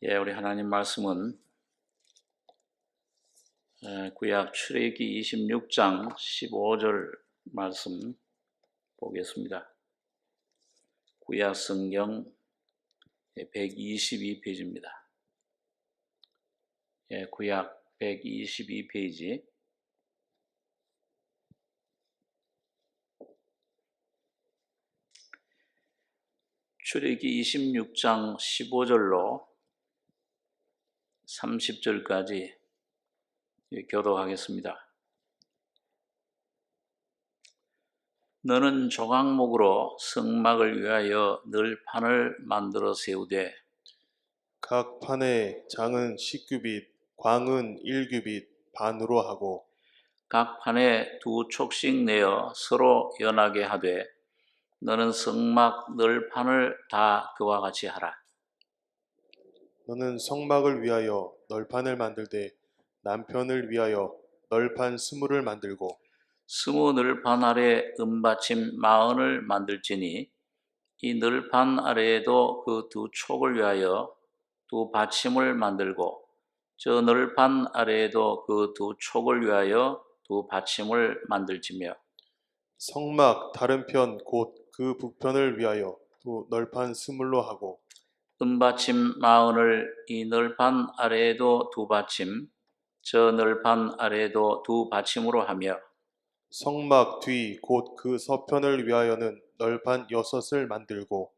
우리 하나님 말씀은 구약 출애굽기 26장 15절 말씀 보겠습니다. 구약 성경 122페이지입니다. 구약 122페이지. 출애굽기 26장 15절로 30절까지 교독하겠습니다. 너는 조각목으로 성막을 위하여 늘 판을 만들어 세우되 각 판의 장은 10규빗, 광은 1규빗 반으로 하고 각 판에 두 촉씩 내어 서로 연하게 하되 너는 성막 늘 판을 다 그와 같이 하라. 너는 성막을 위하여 널판을 만들되 남편을 위하여 널판 20을 만들고 20 널판 아래 은받침 40을 만들지니 이 널판 아래에도 그 두 촉을 위하여 두 받침을 만들고 저 널판 아래에도 그 두 촉을 위하여 두 받침을 만들지며 성막 다른 편 곧 그 북편을 위하여 또 널판 20로 하고 은받침 40을 이 널판 아래에도 두 받침 저 널판 아래에도 두 받침으로 하며 성막 뒤 곧 그 서편을 위하여는 널판 6을 만들고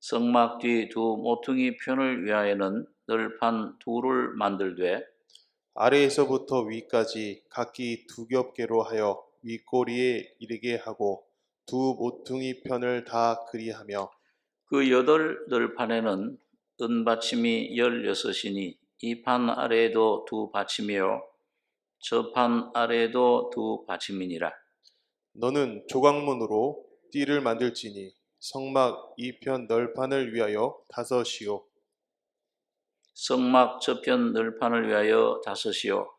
성막 뒤 두 모퉁이 편을 위하여는 널판 둘을 만들되 아래에서부터 위까지 각기 2겹개로 하여 윗꼬리에 이르게 하고 두 모퉁이 편을 다 그리하며 그 8 널판에는 은받침이 16이니 이 판 아래에도 두 받침이요 저 판 아래에도 두 받침이니라. 너는 조각문으로 띠를 만들지니 성막 이편 널판을 위하여 5이요 성막 저편 널판을 위하여 5이요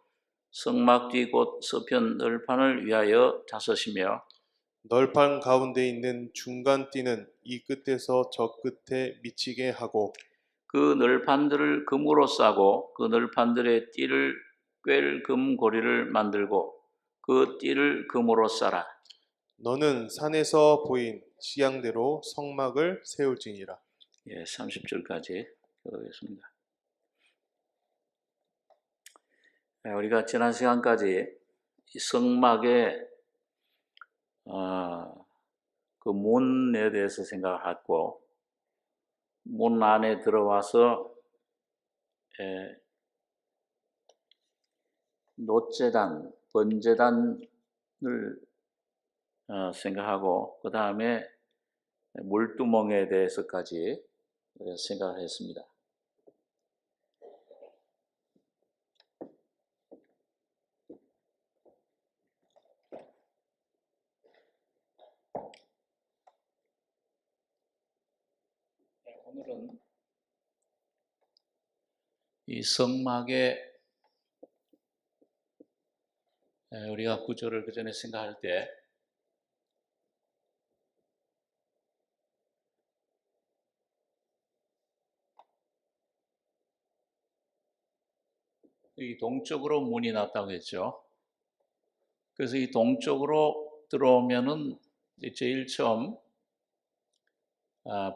성막 뒤 곧 서편 널판을 위하여 5이며 널판 가운데 있는 중간 띠는 이 끝에서 저 끝에 미치게 하고 그 널판들을 금으로 싸고 그 널판들의 띠를 꿰를 금고리를 만들고 그 띠를 금으로 싸라. 너는 산에서 보인 시향대로 성막을 세울지니라. 30절까지 교독했습니다. 우리가 지난 시간까지 이 성막의 그 문에 대해서 생각했고 문 안에 들어와서 놋제단, 번제단을 생각하고 그 다음에 물두멍에 대해서까지 생각을 했습니다. 오늘은 이 성막의 우리가 구조를 그 전에 생각할 때 이 동쪽으로 문이 났다고 했죠. 그래서 이 동쪽으로 들어오면은 제일 처음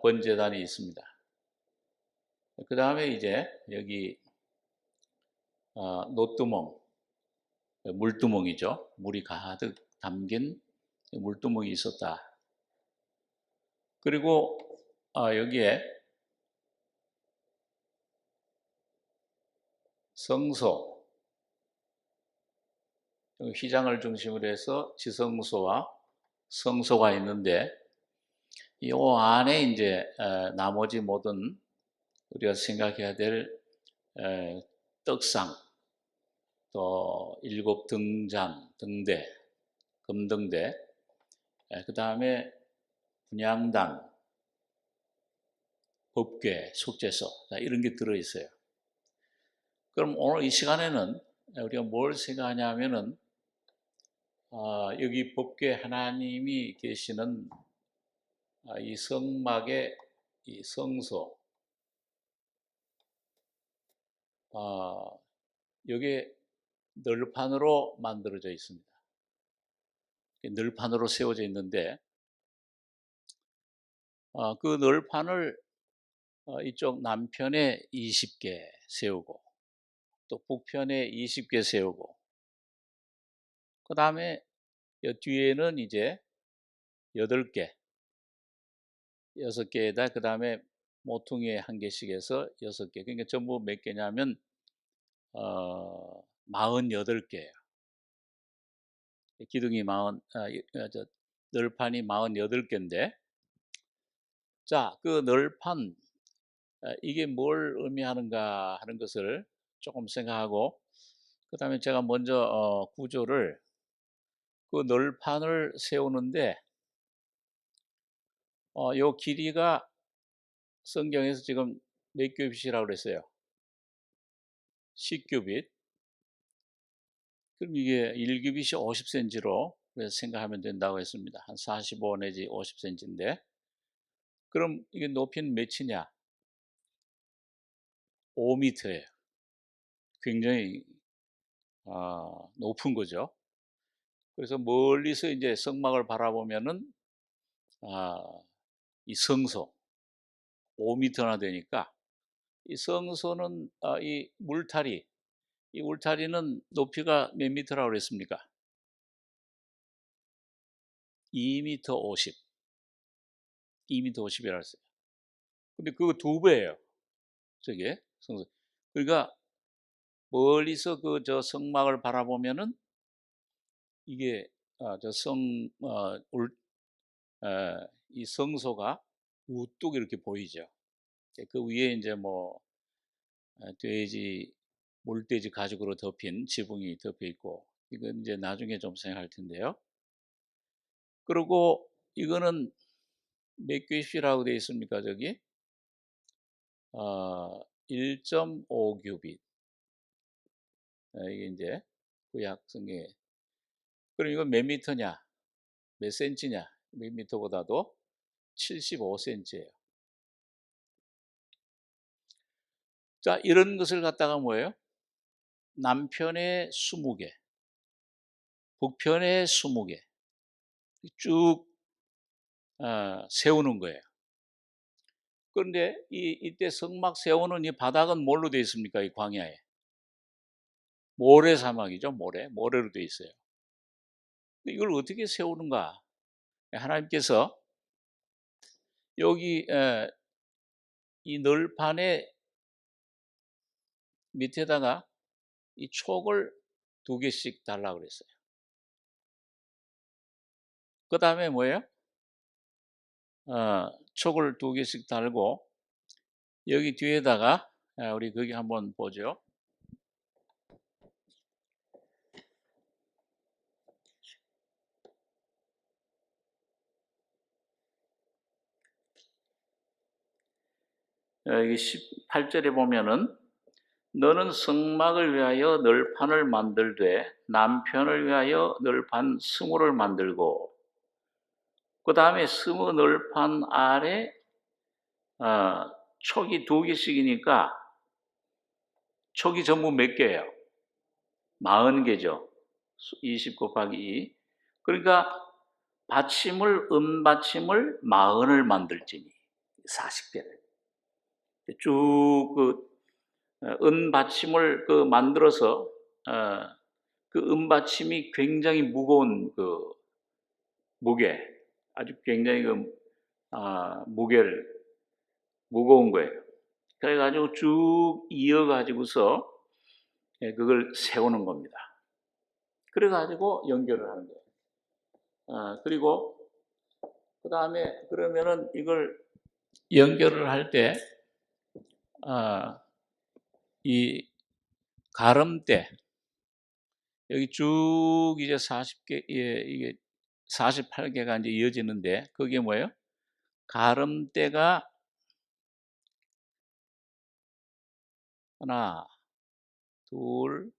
번제단이 있습니다. 그 다음에 이제 여기 놋두멍, 물두멍이죠. 물이 가득 담긴 물두멍이 있었다. 그리고 여기에 성소, 휘장을 중심으로 해서 지성소와 성소가 있는데 이 안에 이제 나머지 모든 우리가 생각해야 될 떡상, 또 7 등잔, 등대, 금등대, 그 다음에 분향당, 법궤, 속죄소 이런 게 들어있어요. 그럼 오늘 이 시간에는 우리가 뭘 생각하냐 하면은 여기 법궤 하나님이 계시는 이 성막의 이 성소, 여기에 널판으로 만들어져 있습니다. 널판으로 세워져 있는데 그 널판을 이쪽 남편에 20개 세우고 또 북편에 20개 세우고 그 다음에 뒤에는 이제 8개, 6개에다 그 다음에 모퉁이에 1개씩 해서 6개. 그러니까 전부 몇 개냐면 48개예요. 기둥이 널판이 48개인데 자, 그 널판 이게 뭘 의미하는가 하는 것을 조금 생각하고 그 다음에 제가 먼저 구조를 그 널판을 세우는데 요 길이가 성경에서 지금 몇 규빗이라고 그랬어요? 10규빗. 그럼 이게 1규빗이 50cm로 생각하면 된다고 했습니다. 한 45 내지 50cm인데 그럼 이게 높이는 몇이냐? 5m예요. 굉장히 높은 거죠. 그래서 멀리서 이제 성막을 바라보면은 이 성소 5m나 되니까 이 성소는 이 울타리는 높이가 몇 미터라고 그랬습니까? 2m 50. 2m 50이라고 했어요. 근데 그거 2배예요. 저게 성소. 그러니까 멀리서 그 저 성막을 바라보면은 이게 이 성소가 우뚝 이렇게 보이죠. 그 위에 이제 뭐 몰돼지 가죽으로 덮인 지붕이 덮여 있고 이건 이제 나중에 좀 생각할 텐데요. 그리고 이거는 몇 규빗이라고 되어 있습니까? 저기 1.5 규빗. 이게 이제 구약 성경에. 그럼 이건 몇 미터냐? 몇 센치냐? 몇 미터보다도 75cm예요. 자, 이런 것을 갖다가 뭐예요? 남편에 20개, 북편에 20개 쭉 세우는 거예요. 그런데 이때 성막 세우는 이 바닥은 뭘로 되어 있습니까? 이 광야에. 모래사막이죠. 모래로 되어 있어요. 이걸 어떻게 세우는가? 하나님께서 여기 이 널판의 밑에다가 이 촉을 2개씩 달라고 그랬어요. 그 다음에 뭐예요? 촉을 2개씩 달고 여기 뒤에다가 우리 거기 한번 보죠. 여기 18절에 보면은 너는 성막을 위하여 널판을 만들되 남편을 위하여 널판 스무를 만들고 그 다음에 스무 널판 아래 촉이 2개씩이니까 촉이 전부 몇 개예요? 40개죠. 20 곱하기 2. 그러니까 은받침을 40을 만들지니 40개를 쭉 은받침을 만들어서 그 은받침이 굉장히 무거운 무게, 아주 굉장히 무거운 거예요. 그래가지고 쭉 이어가지고서 그걸 세우는 겁니다. 그래가지고 연결을 하는 거예요. 그리고 그 다음에 그러면은 이걸 연결을 할 때, 이 가름대, 여기 쭉 이제 40개, 이게 48개가 이제 이어지는데, 그게 뭐예요? 가름대가 하나, 둘,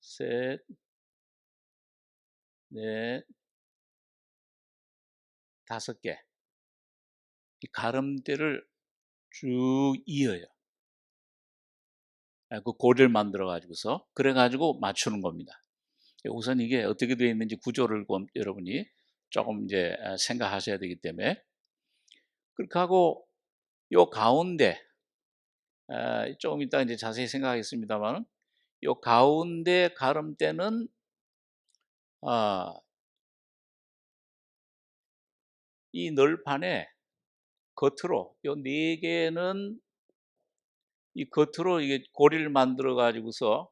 셋, 넷, 5개. 이 가름대를 쭉 이어요. 그 고리를 만들어 가지고서 그래 가지고 맞추는 겁니다. 우선 이게 어떻게 되어 있는지 구조를 여러분이 조금 이제 생각하셔야 되기 때문에 그렇게 하고 요 가운데 조금 이따 이제 자세히 생각하겠습니다만은 요 가운데 가름대는 이 널판에 겉으로 요 네 개는 이 겉으로 이게 고리를 만들어 가지고서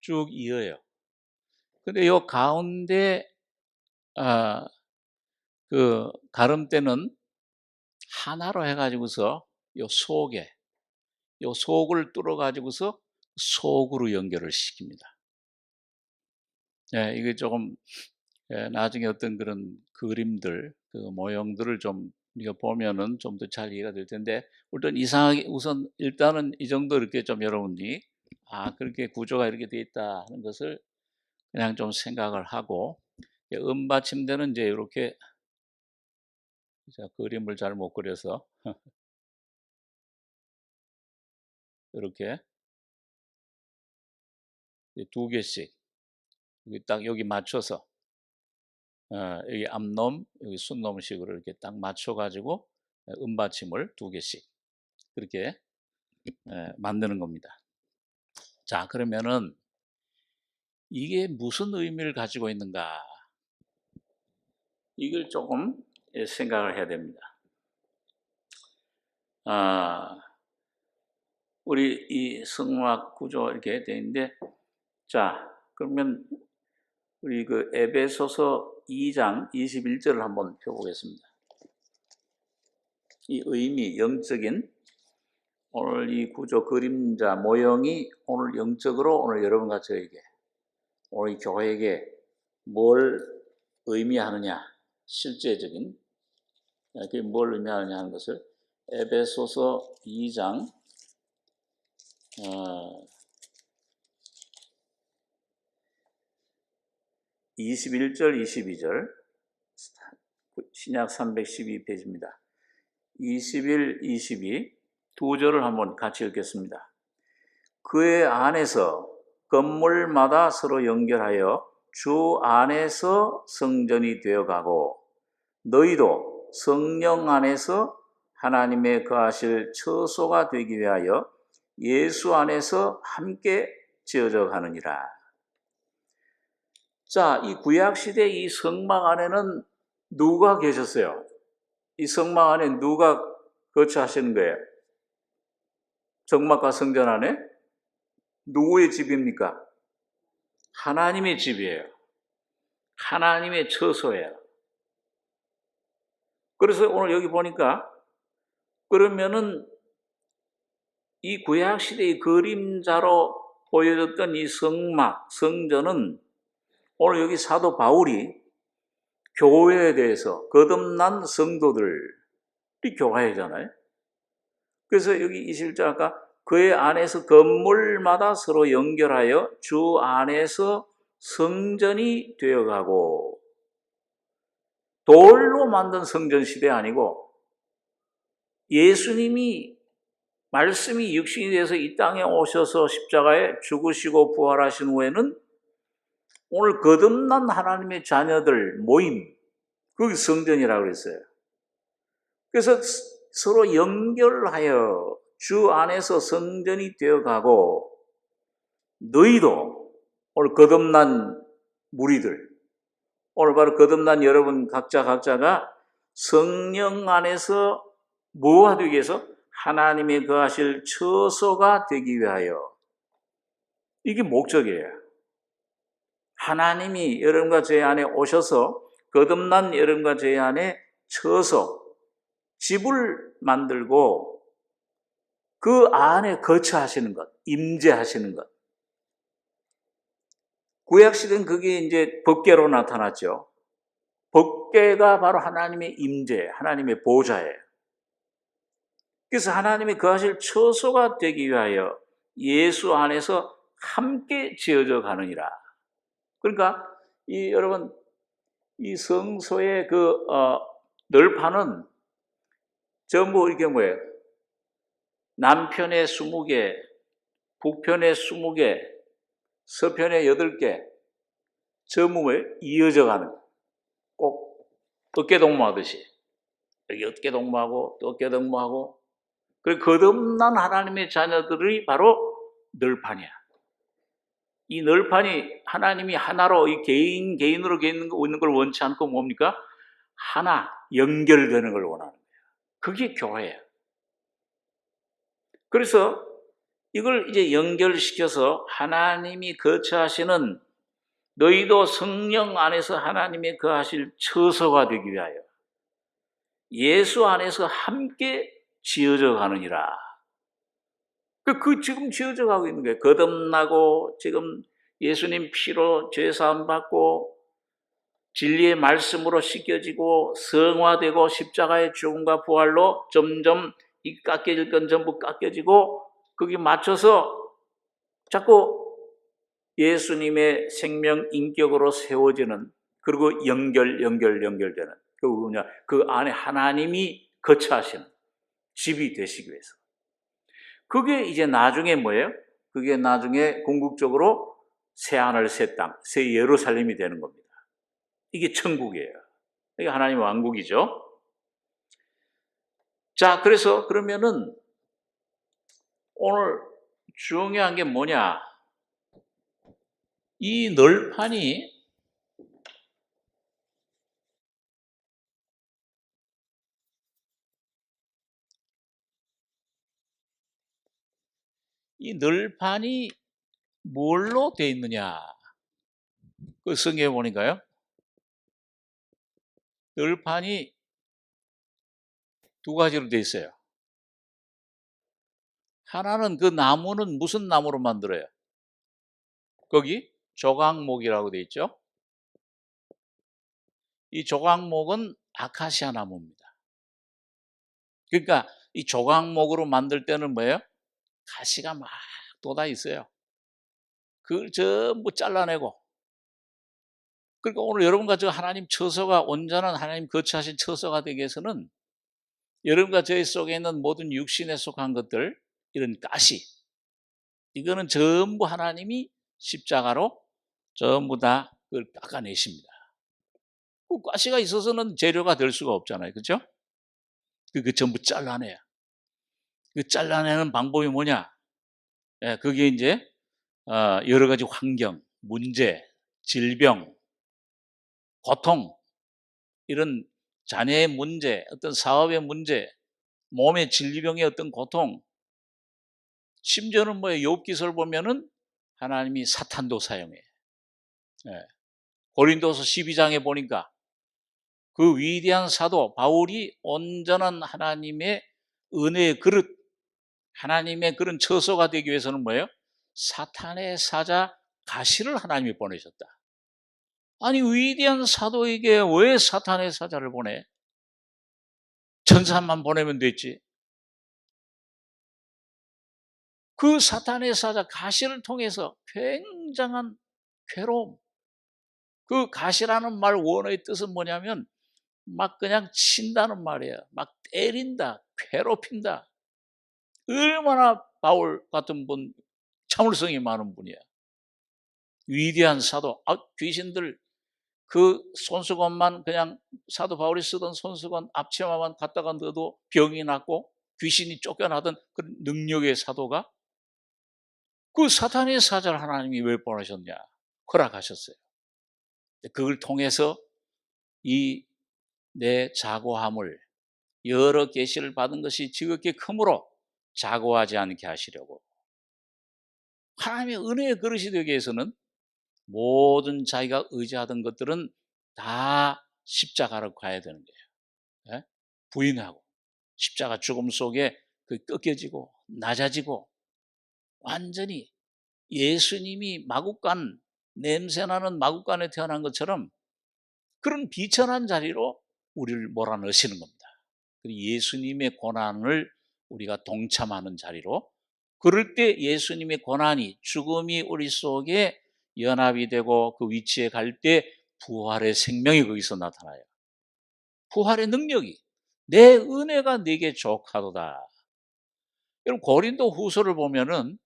쭉 이어요. 근데 요 가운데 그 가름대는 하나로 해 가지고서 요 속을 뚫어 가지고서 속으로 연결을 시킵니다. 예, 이게 조금 나중에 어떤 그런 그림들, 그 모형들을 좀 우리가 보면은 좀 더 잘 이해가 될 텐데 우선 일단은 이 정도 이렇게 좀 여러분이 그렇게 구조가 이렇게 돼 있다 하는 것을 그냥 좀 생각을 하고 받침대는 이제 이렇게 그림을 잘 못 그려서 이렇게 두 개씩 여기 맞춰서 여기 앞놈, 여기 순놈식으로 이렇게 딱 맞춰가지고 받침을 두 개씩 그렇게 만드는 겁니다. 자, 그러면은 이게 무슨 의미를 가지고 있는가? 이걸 조금 생각을 해야 됩니다. 우리 이 성막 구조 이렇게 되어 있는데, 자, 그러면 우리 그 에베소서 2장 21절을 한번 펴보겠습니다. 이 의미, 영적인 오늘 이 구조 그림자 모형이 오늘 영적으로 오늘 여러분과 저에게 오늘 이 교회에게 뭘 의미하느냐, 실제적인 그게 뭘 의미하느냐 하는 것을 에베소서 2장 21절 22절 신약 312페이지입니다. 21, 22 두 절을 한번 같이 읽겠습니다. 그의 안에서 건물마다 서로 연결하여 주 안에서 성전이 되어가고 너희도 성령 안에서 하나님의 거하실 처소가 되기 위하여 예수 안에서 함께 지어져 가느니라. 자, 이 구약시대 이 성막 안에는 누가 계셨어요? 이 성막 안에 누가 거처하시는 거예요? 성막과 성전 안에 누구의 집입니까? 하나님의 집이에요. 하나님의 처소예요. 그래서 오늘 여기 보니까 그러면은 이 구약시대의 그림자로 보여졌던 이 성막, 성전은 오늘 여기 사도 바울이 교회에 대해서 거듭난 성도들이 교회잖아요. 그래서 여기 21절 아까 그의 안에서 건물마다 서로 연결하여 주 안에서 성전이 되어가고 돌로 만든 성전 시대 아니고 예수님이 말씀이 육신이 돼서 이 땅에 오셔서 십자가에 죽으시고 부활하신 후에는 오늘 거듭난 하나님의 자녀들 모임, 그게 성전이라고 그랬어요. 그래서 서로 연결하여 주 안에서 성전이 되어가고 너희도 오늘 거듭난 무리들, 오늘 바로 거듭난 여러분 각자가 성령 안에서 뭐가 되기 위해서? 하나님의 거하실 처소가 되기 위하여. 이게 목적이에요. 하나님이 여러분과 제 안에 오셔서 거듭난 여러분과 제 안에 처소, 집을 만들고 그 안에 거처하시는 것, 임재하시는 것. 구약시대는 그게 이제 법궤로 나타났죠. 법궤가 바로 하나님의 임재, 하나님의 보좌예요. 그래서 하나님이 거하실 처소가 되기 위하여 예수 안에서 함께 지어져 가느니라. 그러니까 여러분 이 성소의 그 널판은 전부 이렇게 뭐예요? 남편에 20개, 북편에 20개, 서편에 8개, 전문을 이어져 가는 거예요. 꼭 어깨동무하듯이. 여기 어깨동무하고 또 어깨동무하고. 그리고 거듭난 하나님의 자녀들이 바로 널판이야. 이 널판이 하나님이 하나로 이 개인으로 있는 걸 원치 않고 뭡니까? 하나 연결되는 걸 원하는 거예요. 그게 교회예요. 그래서 이걸 이제 연결시켜서 하나님이 거처하시는 너희도 성령 안에서 하나님의 거하실 처소가 되기 위하여 예수 안에서 함께 지어져 가느니라. 지금 지어져 가고 있는 거예요. 거듭나고 지금 예수님 피로 죄사함 받고 진리의 말씀으로 씻겨지고 성화되고 십자가의 죽음과 부활로 점점 이 깎여질 건 전부 깎여지고 거기 맞춰서 자꾸 예수님의 생명 인격으로 세워지는 그리고 연결되는 그 안에 하나님이 거처하시는 집이 되시기 위해서. 그게 이제 나중에 뭐예요? 그게 나중에 궁극적으로 새하늘 새 땅, 새 예루살렘이 되는 겁니다. 이게 천국이에요. 이게 하나님의 왕국이죠. 자, 그래서 그러면은 오늘 중요한 게 뭐냐? 이 널판이 뭘로 되어 있느냐? 그 성경에 보니까요. 널판이 두 가지로 되어 있어요. 하나는 그 나무는 무슨 나무로 만들어요? 거기 조각목이라고 되어 있죠. 이 조각목은 아카시아 나무입니다. 그러니까 이 조각목으로 만들 때는 뭐예요? 가시가 막 돋아 있어요. 그걸 전부 잘라내고. 그러니까 오늘 여러분과 저 하나님 처소가 온전한 하나님 거처하신 처소가 되기 위해서는 여러분과 저희 속에 있는 모든 육신에 속한 것들, 이런 가시, 이거는 전부 하나님이 십자가로 전부 다 그걸 깎아내십니다. 그 가시가 있어서는 재료가 될 수가 없잖아요. 그렇죠? 그거 전부 잘라내요. 그 잘라내는 방법이 뭐냐? 예, 그게 이제 여러 가지 환경, 문제, 질병, 고통, 이런 자녀의 문제, 어떤 사업의 문제, 몸의 질병의 어떤 고통, 심지어는 뭐 욥기서를 보면은 하나님이 사탄도 사용해. 예. 고린도서 12장에 보니까 그 위대한 사도 바울이 온전한 하나님의 은혜의 그릇, 하나님의 그런 처소가 되기 위해서는 뭐예요? 사탄의 사자 가시를 하나님이 보내셨다. 아니, 위대한 사도에게 왜 사탄의 사자를 보내? 천사만 보내면 됐지. 그 사탄의 사자 가시를 통해서 굉장한 괴로움. 그 가시라는 말 원어의 뜻은 뭐냐면 막 그냥 친다는 말이에요. 막 때린다, 괴롭힌다. 얼마나 바울 같은 분, 참을성이 많은 분이야. 위대한 사도. 귀신들 그 손수건만 그냥 사도 바울이 쓰던 손수건 앞치마만 갖다가 넣어도 병이 낫고 귀신이 쫓겨나던 그 능력의 사도가 그 사탄의 사자를 하나님이 왜 보내셨냐? 허락하셨어요. 그걸 통해서 이 내 자고함을 여러 계시를 받은 것이 지극히 크므로 자고하지 않게 하시려고. 하나님의 은혜의 그릇이 되기 위해서는 모든 자기가 의지하던 것들은 다 십자가로 가야 되는 거예요. 예? 부인하고 십자가 죽음 속에 그 꺾여지고 낮아지고 완전히 예수님이 마국간, 냄새나는 마국간에 태어난 것처럼 그런 비천한 자리로 우리를 몰아넣으시는 겁니다. 예수님의 고난을 우리가 동참하는 자리로, 그럴 때 예수님의 고난이, 죽음이 우리 속에 연합이 되고 그 위치에 갈 때 부활의 생명이 거기서 나타나요. 부활의 능력이 내 은혜가 네게 족하도다. 여러분 고린도 후서를 보면은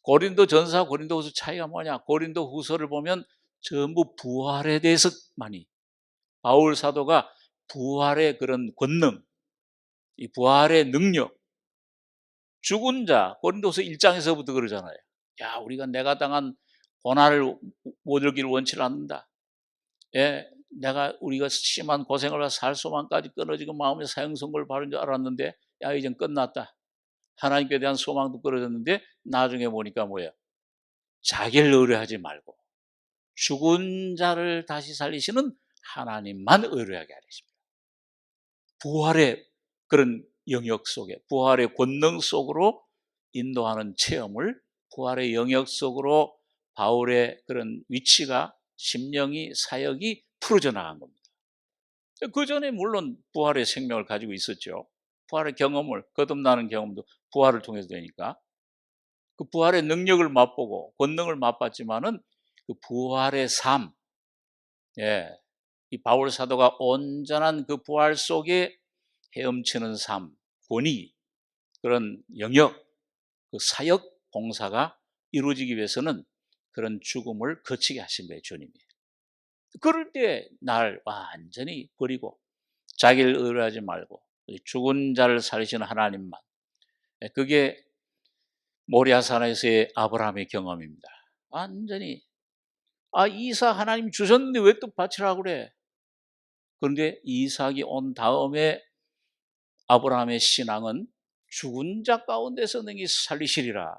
고린도 전서, 고린도 후서 차이가 뭐냐? 고린도 후서를 보면 전부 부활에 대해서 많이 바울 사도가 부활의 그런 권능, 이 부활의 능력, 죽은 자, 고린도서 1장에서부터 그러잖아요. 야, 우리가 내가 당한 고난을 모들기를 원치 않는다. 예, 우리가 심한 고생을 해서 살 소망까지 끊어지고 마음의 사형선고를 받은 줄 알았는데, 야, 이젠 끝났다. 하나님께 대한 소망도 끊어졌는데, 나중에 보니까 뭐예요? 자기를 의뢰하지 말고 죽은 자를 다시 살리시는 하나님만 의뢰하게 하십니다. 부활의 그런 영역 속에, 부활의 권능 속으로 인도하는 체험을, 부활의 영역 속으로 바울의 그런 위치가, 심령이, 사역이 풀어져 나간 겁니다. 그 전에 물론 부활의 생명을 가지고 있었죠. 부활의 경험을, 거듭나는 경험도 부활을 통해서 되니까. 그 부활의 능력을 맛보고 권능을 맛봤지만은 그 부활의 삶, 예, 이 바울 사도가 온전한 그 부활 속에 헤엄치는 삶, 권위, 그런 영역, 그 사역 봉사가 이루어지기 위해서는 그런 죽음을 거치게 하신 거예요, 주님이. 그럴 때 날 완전히 버리고 자기를 의뢰하지 말고 죽은 자를 살리시는 하나님만. 그게 모리아산에서의 아브라함의 경험입니다. 완전히 이삭 하나님 주셨는데 왜 또 바치라고 그래? 그런데 이삭이 온 다음에 아브라함의 신앙은 죽은 자 가운데서 능히 살리시리라,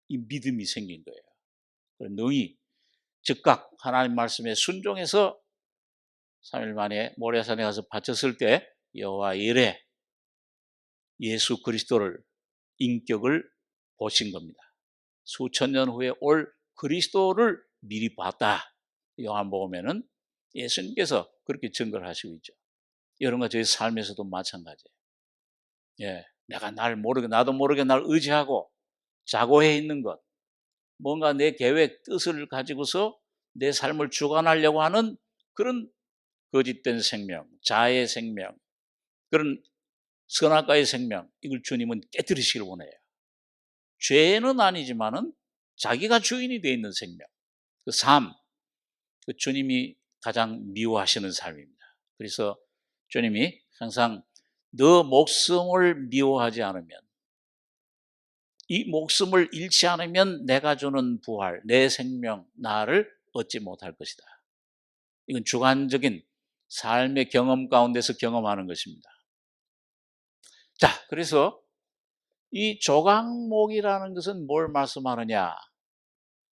이 믿음이 생긴 거예요. 능히 즉각 하나님 말씀에 순종해서 3일 만에 모리아산에 가서 바쳤을 때 여호와 이레, 예수 그리스도를, 인격을 보신 겁니다. 수천 년 후에 올 그리스도를 미리 봤다. 요한복음에는 예수님께서 그렇게 증거를 하시고 있죠. 여러분과 저희 삶에서도 마찬가지예요. 예, 내가 나도 모르게 날 의지하고 자고해 있는 것, 뭔가 내 계획, 뜻을 가지고서 내 삶을 주관하려고 하는 그런 거짓된 생명, 자아의 생명, 그런 선악과의 생명, 이걸 주님은 깨뜨리시길 원해요. 죄는 아니지만은 자기가 주인이 되어 있는 생명, 그 삶, 그 주님이 가장 미워하시는 삶입니다. 그래서 주님이 항상 너 목숨을 미워하지 않으면, 이 목숨을 잃지 않으면 내가 주는 부활, 내 생명, 나를 얻지 못할 것이다. 이건 주관적인 삶의 경험 가운데서 경험하는 것입니다. 자, 그래서 이 조각목이라는 것은 뭘 말씀하느냐?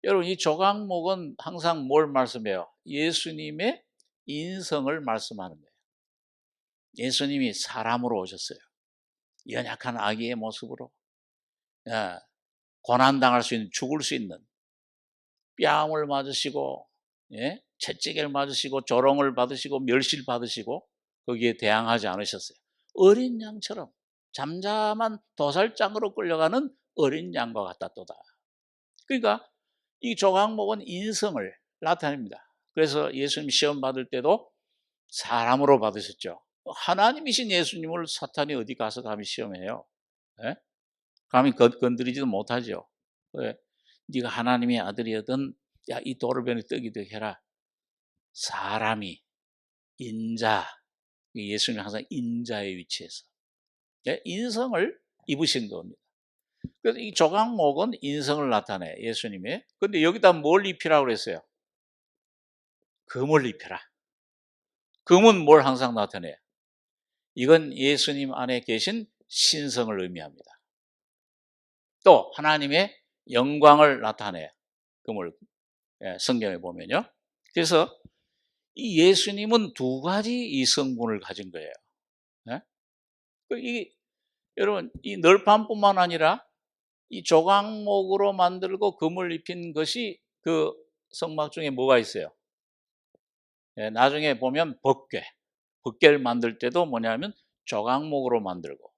여러분, 이 조각목은 항상 뭘 말씀해요? 예수님의 인성을 말씀하는 거예요. 예수님이 사람으로 오셨어요. 연약한 아기의 모습으로, 고난당할 수 있는, 죽을 수 있는, 뺨을 맞으시고, 채찍을 맞으시고, 조롱을 받으시고, 멸시를 받으시고, 거기에 대항하지 않으셨어요. 어린 양처럼 잠잠한 도살장으로 끌려가는 어린 양과 같았도다. 그러니까 이 조각목은 인성을 나타냅니다. 그래서 예수님 시험 받을 때도 사람으로 받으셨죠. 하나님이신 예수님을 사탄이 어디 가서 감히 시험해요? 예? 감히 건드리지도 못하죠. 왜? 네가 하나님의 아들이거든, 야, 이 돌을 떡이 되게 해라. 사람이, 인자, 예수님은 항상 인자의 위치에서 인성을 입으신 겁니다. 그래서 이 조각목은 인성을 나타내, 예수님의. 근데 여기다 뭘 입히라고 그랬어요? 금을 입혀라. 금은 뭘 항상 나타내요? 이건 예수님 안에 계신 신성을 의미합니다. 또 하나님의 영광을 나타내요. 금을, 성경에 보면요. 그래서 이 예수님은 두 가지 이 성분을 가진 거예요. 여러분, 이 널판뿐만 아니라 이 조각목으로 만들고 금을 입힌 것이 그 성막 중에 뭐가 있어요? 나중에 보면 법궤를 만들 때도 뭐냐면 조각목으로 만들고,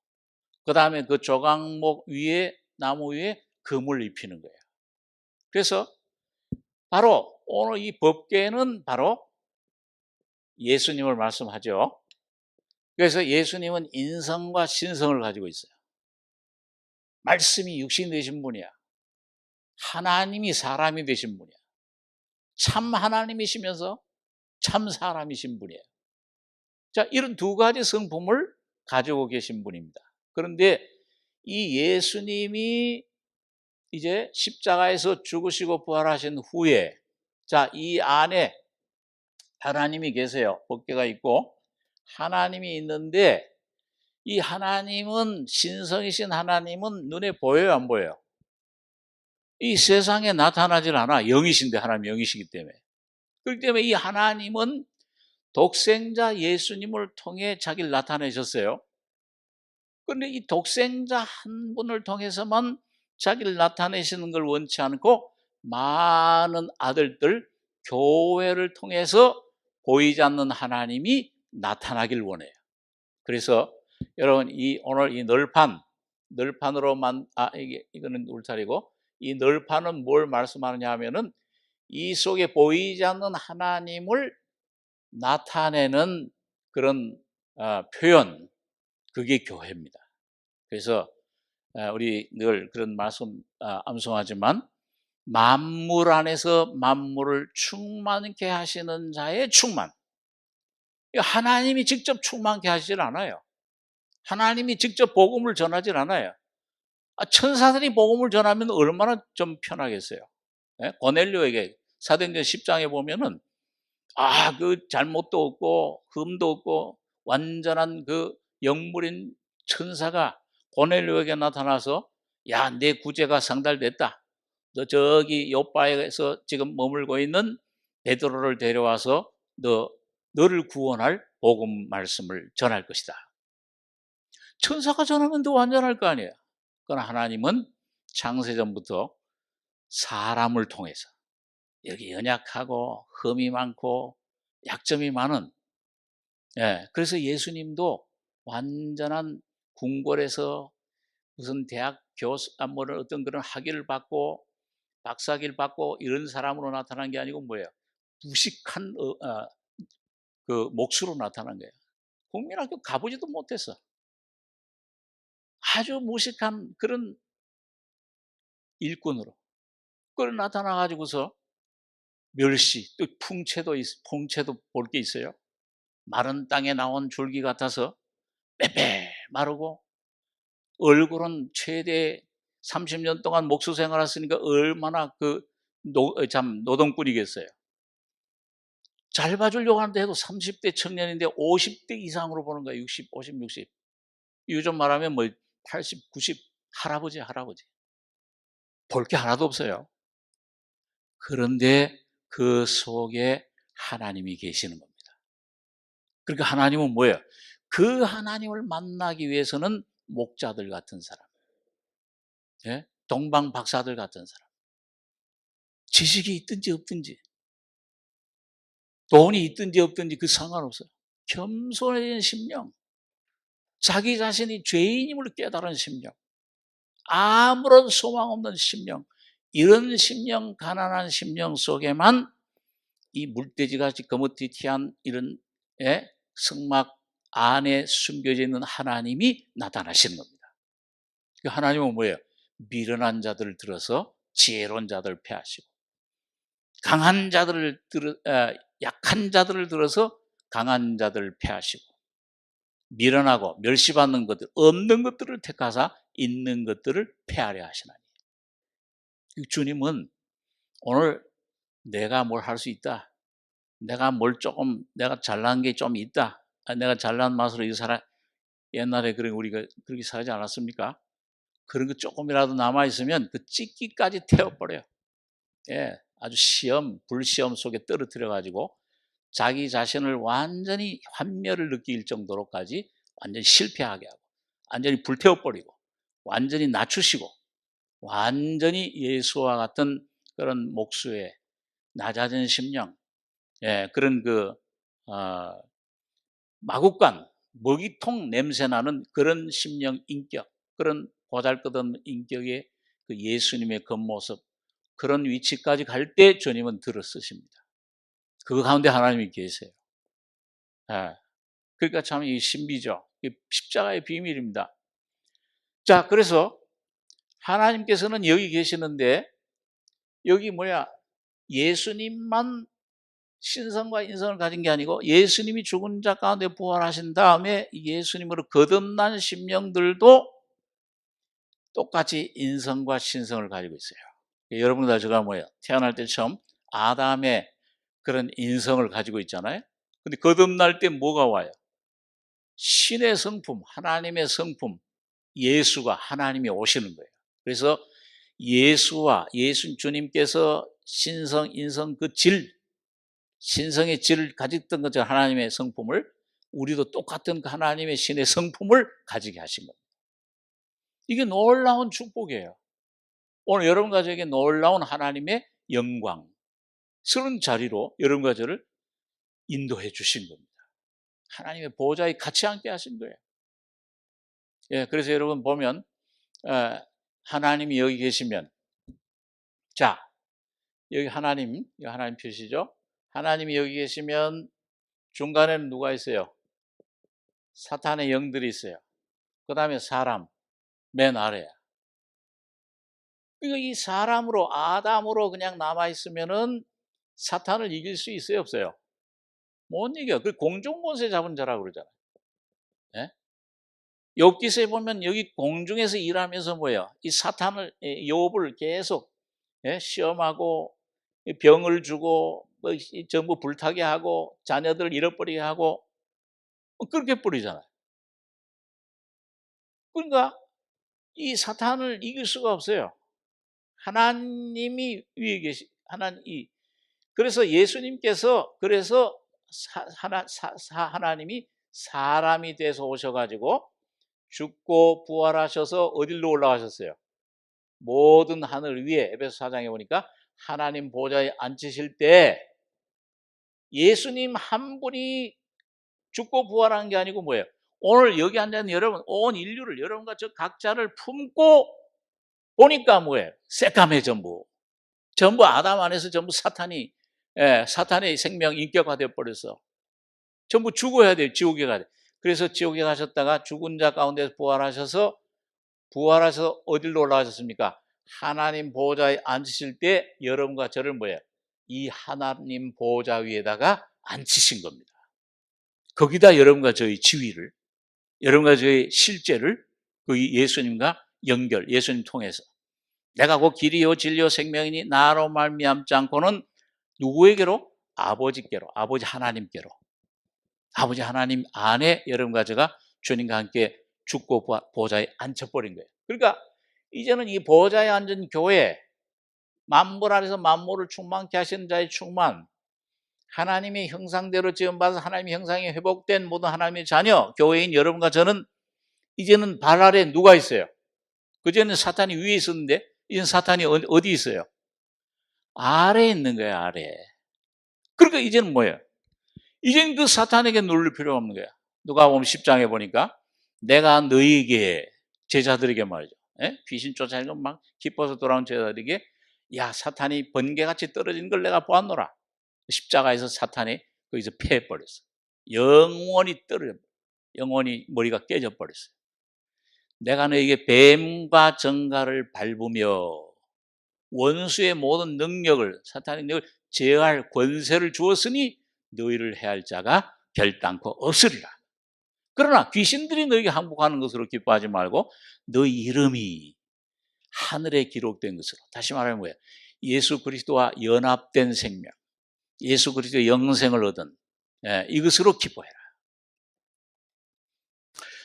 그 다음에 그 조각목 위에, 나무 위에 금을 입히는 거예요. 그래서 바로 오늘 이 법궤는 바로 예수님을 말씀하죠. 그래서 예수님은 인성과 신성을 가지고 있어요. 말씀이 육신이 되신 분이야. 하나님이 사람이 되신 분이야. 참 하나님이시면서 참 사람이신 분이에요. 자, 이런 두 가지 성품을 가지고 계신 분입니다. 그런데 이 예수님이 이제 십자가에서 죽으시고 부활하신 후에, 자, 이 안에 하나님이 계세요. 법궤가 있고 하나님이 있는데, 이 하나님은, 신성이신 하나님은 눈에 보여요, 안 보여요? 이 세상에 나타나질 않아. 영이신데, 하나님 영이시기 때문에. 그렇기 때문에 이 하나님은 독생자 예수님을 통해 자기를 나타내셨어요. 그런데 이 독생자 한 분을 통해서만 자기를 나타내시는 걸 원치 않고 많은 아들들, 교회를 통해서 보이지 않는 하나님이 나타나길 원해요. 그래서 여러분, 오늘 이 널판으로만, 이거는 울타리고, 이 널판은 뭘 말씀하느냐 하면은 이 속에 보이지 않는 하나님을 나타내는 그런 표현, 그게 교회입니다. 그래서 우리 늘 그런 말씀 암송하지만, 만물 안에서 만물을 충만케 하시는 자의 충만. 하나님이 직접 충만케 하시질 않아요. 하나님이 직접 복음을 전하질 않아요. 천사들이 복음을 전하면 얼마나 좀 편하겠어요. 고넬료에게 사도행전 10장에 보면은 그 잘못도 없고 흠도 없고 완전한 그 영물인 천사가 고넬료에게 나타나서, 야, 내 구제가 상달됐다. 너 저기 요바에서 지금 머물고 있는 베드로를 데려와서 너를 구원할 복음 말씀을 전할 것이다. 천사가 전하면 더 완전할 거 아니에요. 그러나 하나님은 창세전부터 사람을 통해서, 여기 연약하고 흠이 많고 약점이 많은, 그래서 예수님도 완전한 궁궐에서 무슨 대학 교수, 어떤 그런 학위를 받고 박사학위를 받고 이런 사람으로 나타난 게 아니고 뭐예요? 무식한 그 목수로 나타난 거예요. 국민학교 가보지도 못했어. 아주 무식한 그런 일꾼으로 그걸 나타나 가지고서 멸시, 또 풍채도 볼 게 있어요. 마른 땅에 나온 줄기 같아서 빼빼 마르고, 얼굴은 최대 30년 동안 목수 생활했으니까 얼마나 노동꾼이겠어요. 잘 봐주려고 하는데 해도 30대 청년인데 50대 이상으로 보는 거예요. 60, 50, 60. 요즘 말하면 80, 90 할아버지. 볼 게 하나도 없어요. 그런데 그 속에 하나님이 계시는 겁니다. 그러니까 하나님은 뭐예요? 그 하나님을 만나기 위해서는 목자들 같은 사람, 동방 박사들 같은 사람, 지식이 있든지 없든지, 돈이 있든지 없든지 그 상관없어요. 겸손해진 심령, 자기 자신이 죄인임을 깨달은 심령, 아무런 소망 없는 심령, 이런 심령, 가난한 심령 속에만 이 물돼지같이 거뭇튀튀한 이런 성막 안에 숨겨져 있는 하나님이 나타나시는 겁니다. 하나님은 뭐예요? 미련한 자들을 들어서 지혜로운 자들을 패하시고, 약한 자들을 들어서 강한 자들을 패하시고, 미련하고 멸시받는 것들, 없는 것들을 택하사 있는 것들을 패하려 하시나니. 주님은 오늘 내가 뭘 할 수 있다, 내가 잘난 게 좀 있다, 내가 잘난 맛으로 이 사람, 옛날에 우리가 그렇게 살지 않았습니까? 그런 거 조금이라도 남아있으면 그 찢기까지 태워버려요. 아주 불시험 속에 떨어뜨려가지고 자기 자신을 완전히 환멸을 느낄 정도로까지 완전히 실패하게 하고, 완전히 불태워버리고, 완전히 낮추시고, 완전히 예수와 같은 그런 목수의 낮아진 심령, 그런 마구간, 먹이통 냄새나는 그런 심령 인격, 그런 보잘것없는 인격의 그 예수님의 겉모습, 그런 위치까지 갈 때 주님은 들어서십니다. 그 가운데 하나님이 계세요. 그러니까 참 이 신비죠. 이 십자가의 비밀입니다. 자, 그래서 하나님께서는 여기 계시는데 여기 예수님만 신성과 인성을 가진 게 아니고 예수님이 죽은 자 가운데 부활하신 다음에 예수님으로 거듭난 심령들도 똑같이 인성과 신성을 가지고 있어요. 여러분들 다 제가 태어날 때 처음 아담의 그런 인성을 가지고 있잖아요. 근데 거듭날 때 뭐가 와요? 신의 성품, 하나님의 성품, 예수가 하나님이 오시는 거예요. 그래서 예수와 예수 주님께서 신성, 인성 그 신성의 질을 가졌던 것처럼 하나님의 성품을 우리도 똑같은 그 하나님의 신의 성품을 가지게 하신 겁니다. 이게 놀라운 축복이에요. 오늘 여러분 가족에게 놀라운 하나님의 영광스러운 자리로 여러분과 저를 인도해 주신 겁니다. 하나님의 보좌에 같이 함께 하신 거예요. 예, 그래서 여러분 보면 하나님이 여기 계시면 자, 여기 하나님 표시죠. 하나님이 여기 계시면 중간에는 누가 있어요? 사탄의 영들이 있어요. 그 다음에 사람, 맨 아래야. 그러니까 이 사람으로, 아담으로 그냥 남아있으면은 사탄을 이길 수 있어요, 없어요? 못 이겨. 그 공중권세 잡은 자라고 그러잖아요. 예? 욥기서에 보면 여기 공중에서 일하면서 이 사탄을, 욥을 계속 시험하고 병을 주고 전부 불타게 하고 자녀들을 잃어버리게 하고 그렇게 뿌리잖아요. 그러니까 이 사탄을 이길 수가 없어요. 하나님이 위에 그래서 예수님께서 하나님이 사람이 돼서 오셔가지고 죽고 부활하셔서 어디로 올라가셨어요? 모든 하늘 위에 에베소 4장에 보니까 하나님 보좌에 앉으실 때 예수님 한 분이 죽고 부활한 게 아니고 오늘 여기 앉아있는 여러분, 온 인류를 여러분과 저 각자를 품고 보니까 새까매 전부 아담 안에서 전부 사탄의 생명 인격화되어 버렸어. 전부 죽어야 돼요. 지옥에 가야 돼. 그래서 지옥에 가셨다가 죽은 자 가운데서 부활하셔서 어디로 올라가셨습니까? 하나님 보좌에 앉으실 때 여러분과 저를 이 하나님 보좌 위에다가 앉히신 겁니다. 거기다 여러분과 저의 지위를, 여러분과 저의 실제를 예수님과 예수님 통해서 내가 곧 길이요 진리요 생명이니 나로 말미암지 않고는 누구에게로? 아버지께로, 아버지 하나님께로, 아버지 하나님 안에 여러분과 제가 주님과 함께 죽고 보좌에 앉혀버린 거예요. 그러니까 이제는 이 보좌에 앉은 교회, 만물 안에서 만물을 충만케 하시는 자의 충만, 하나님의 형상대로 지음받아서 하나님의 형상이 회복된 모든 하나님의 자녀, 교회인 여러분과 저는 이제는 발 아래 누가 있어요? 그전에는 사탄이 위에 있었는데 이제는 사탄이 어디 있어요? 아래에 있는 거예요, 아래에. 그러니까 이제는 이제는 그 사탄에게 눌릴 필요가 없는 거야. 누가 보면 10장에 보니까 내가 너희에게 제자들에게 말이죠. 귀신 쫓아내는 건 막 기뻐서 돌아온 제자들에게 야 사탄이 번개같이 떨어지는 걸 내가 보았노라. 십자가에서 사탄이 거기서 패해버렸어. 영원히 영원히 머리가 깨져버렸어요. 내가 너에게 뱀과 정갈을 밟으며 원수의 모든 능력을, 사탄의 능력을 제어할 권세를 주었으니 너희를 해할 자가 결단코 없으리라. 그러나 귀신들이 너에게 항복하는 것으로 기뻐하지 말고 너희 이름이 하늘에 기록된 것으로, 다시 말하면 예수 그리스도와 연합된 생명, 예수 그리스도의 영생을 얻은 이것으로 기뻐해라.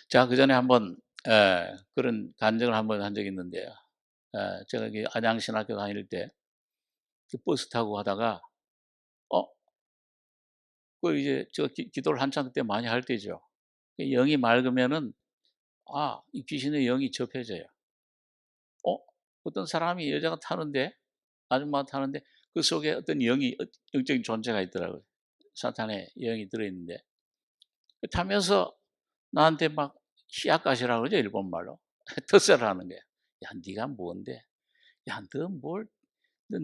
자, 그 전에 한번 그런 간증을 한번 한 적이 있는데요. 제가 안양신학교 다닐 때 버스 타고 가다가 이제 저 기도를 한참 그때 많이 할 때죠. 영이 맑으면은 이 귀신의 영이 접해져요. 어떤 사람이 여자가 타는데, 아줌마가 타는데 그 속에 어떤 영적인 존재가 있더라고요. 사탄의 영이 들어있는데 타면서 나한테 막 히야카시라고 그러죠, 일본말로. 텃세를 하는 거야. 야, 네가 뭔데? 야, 너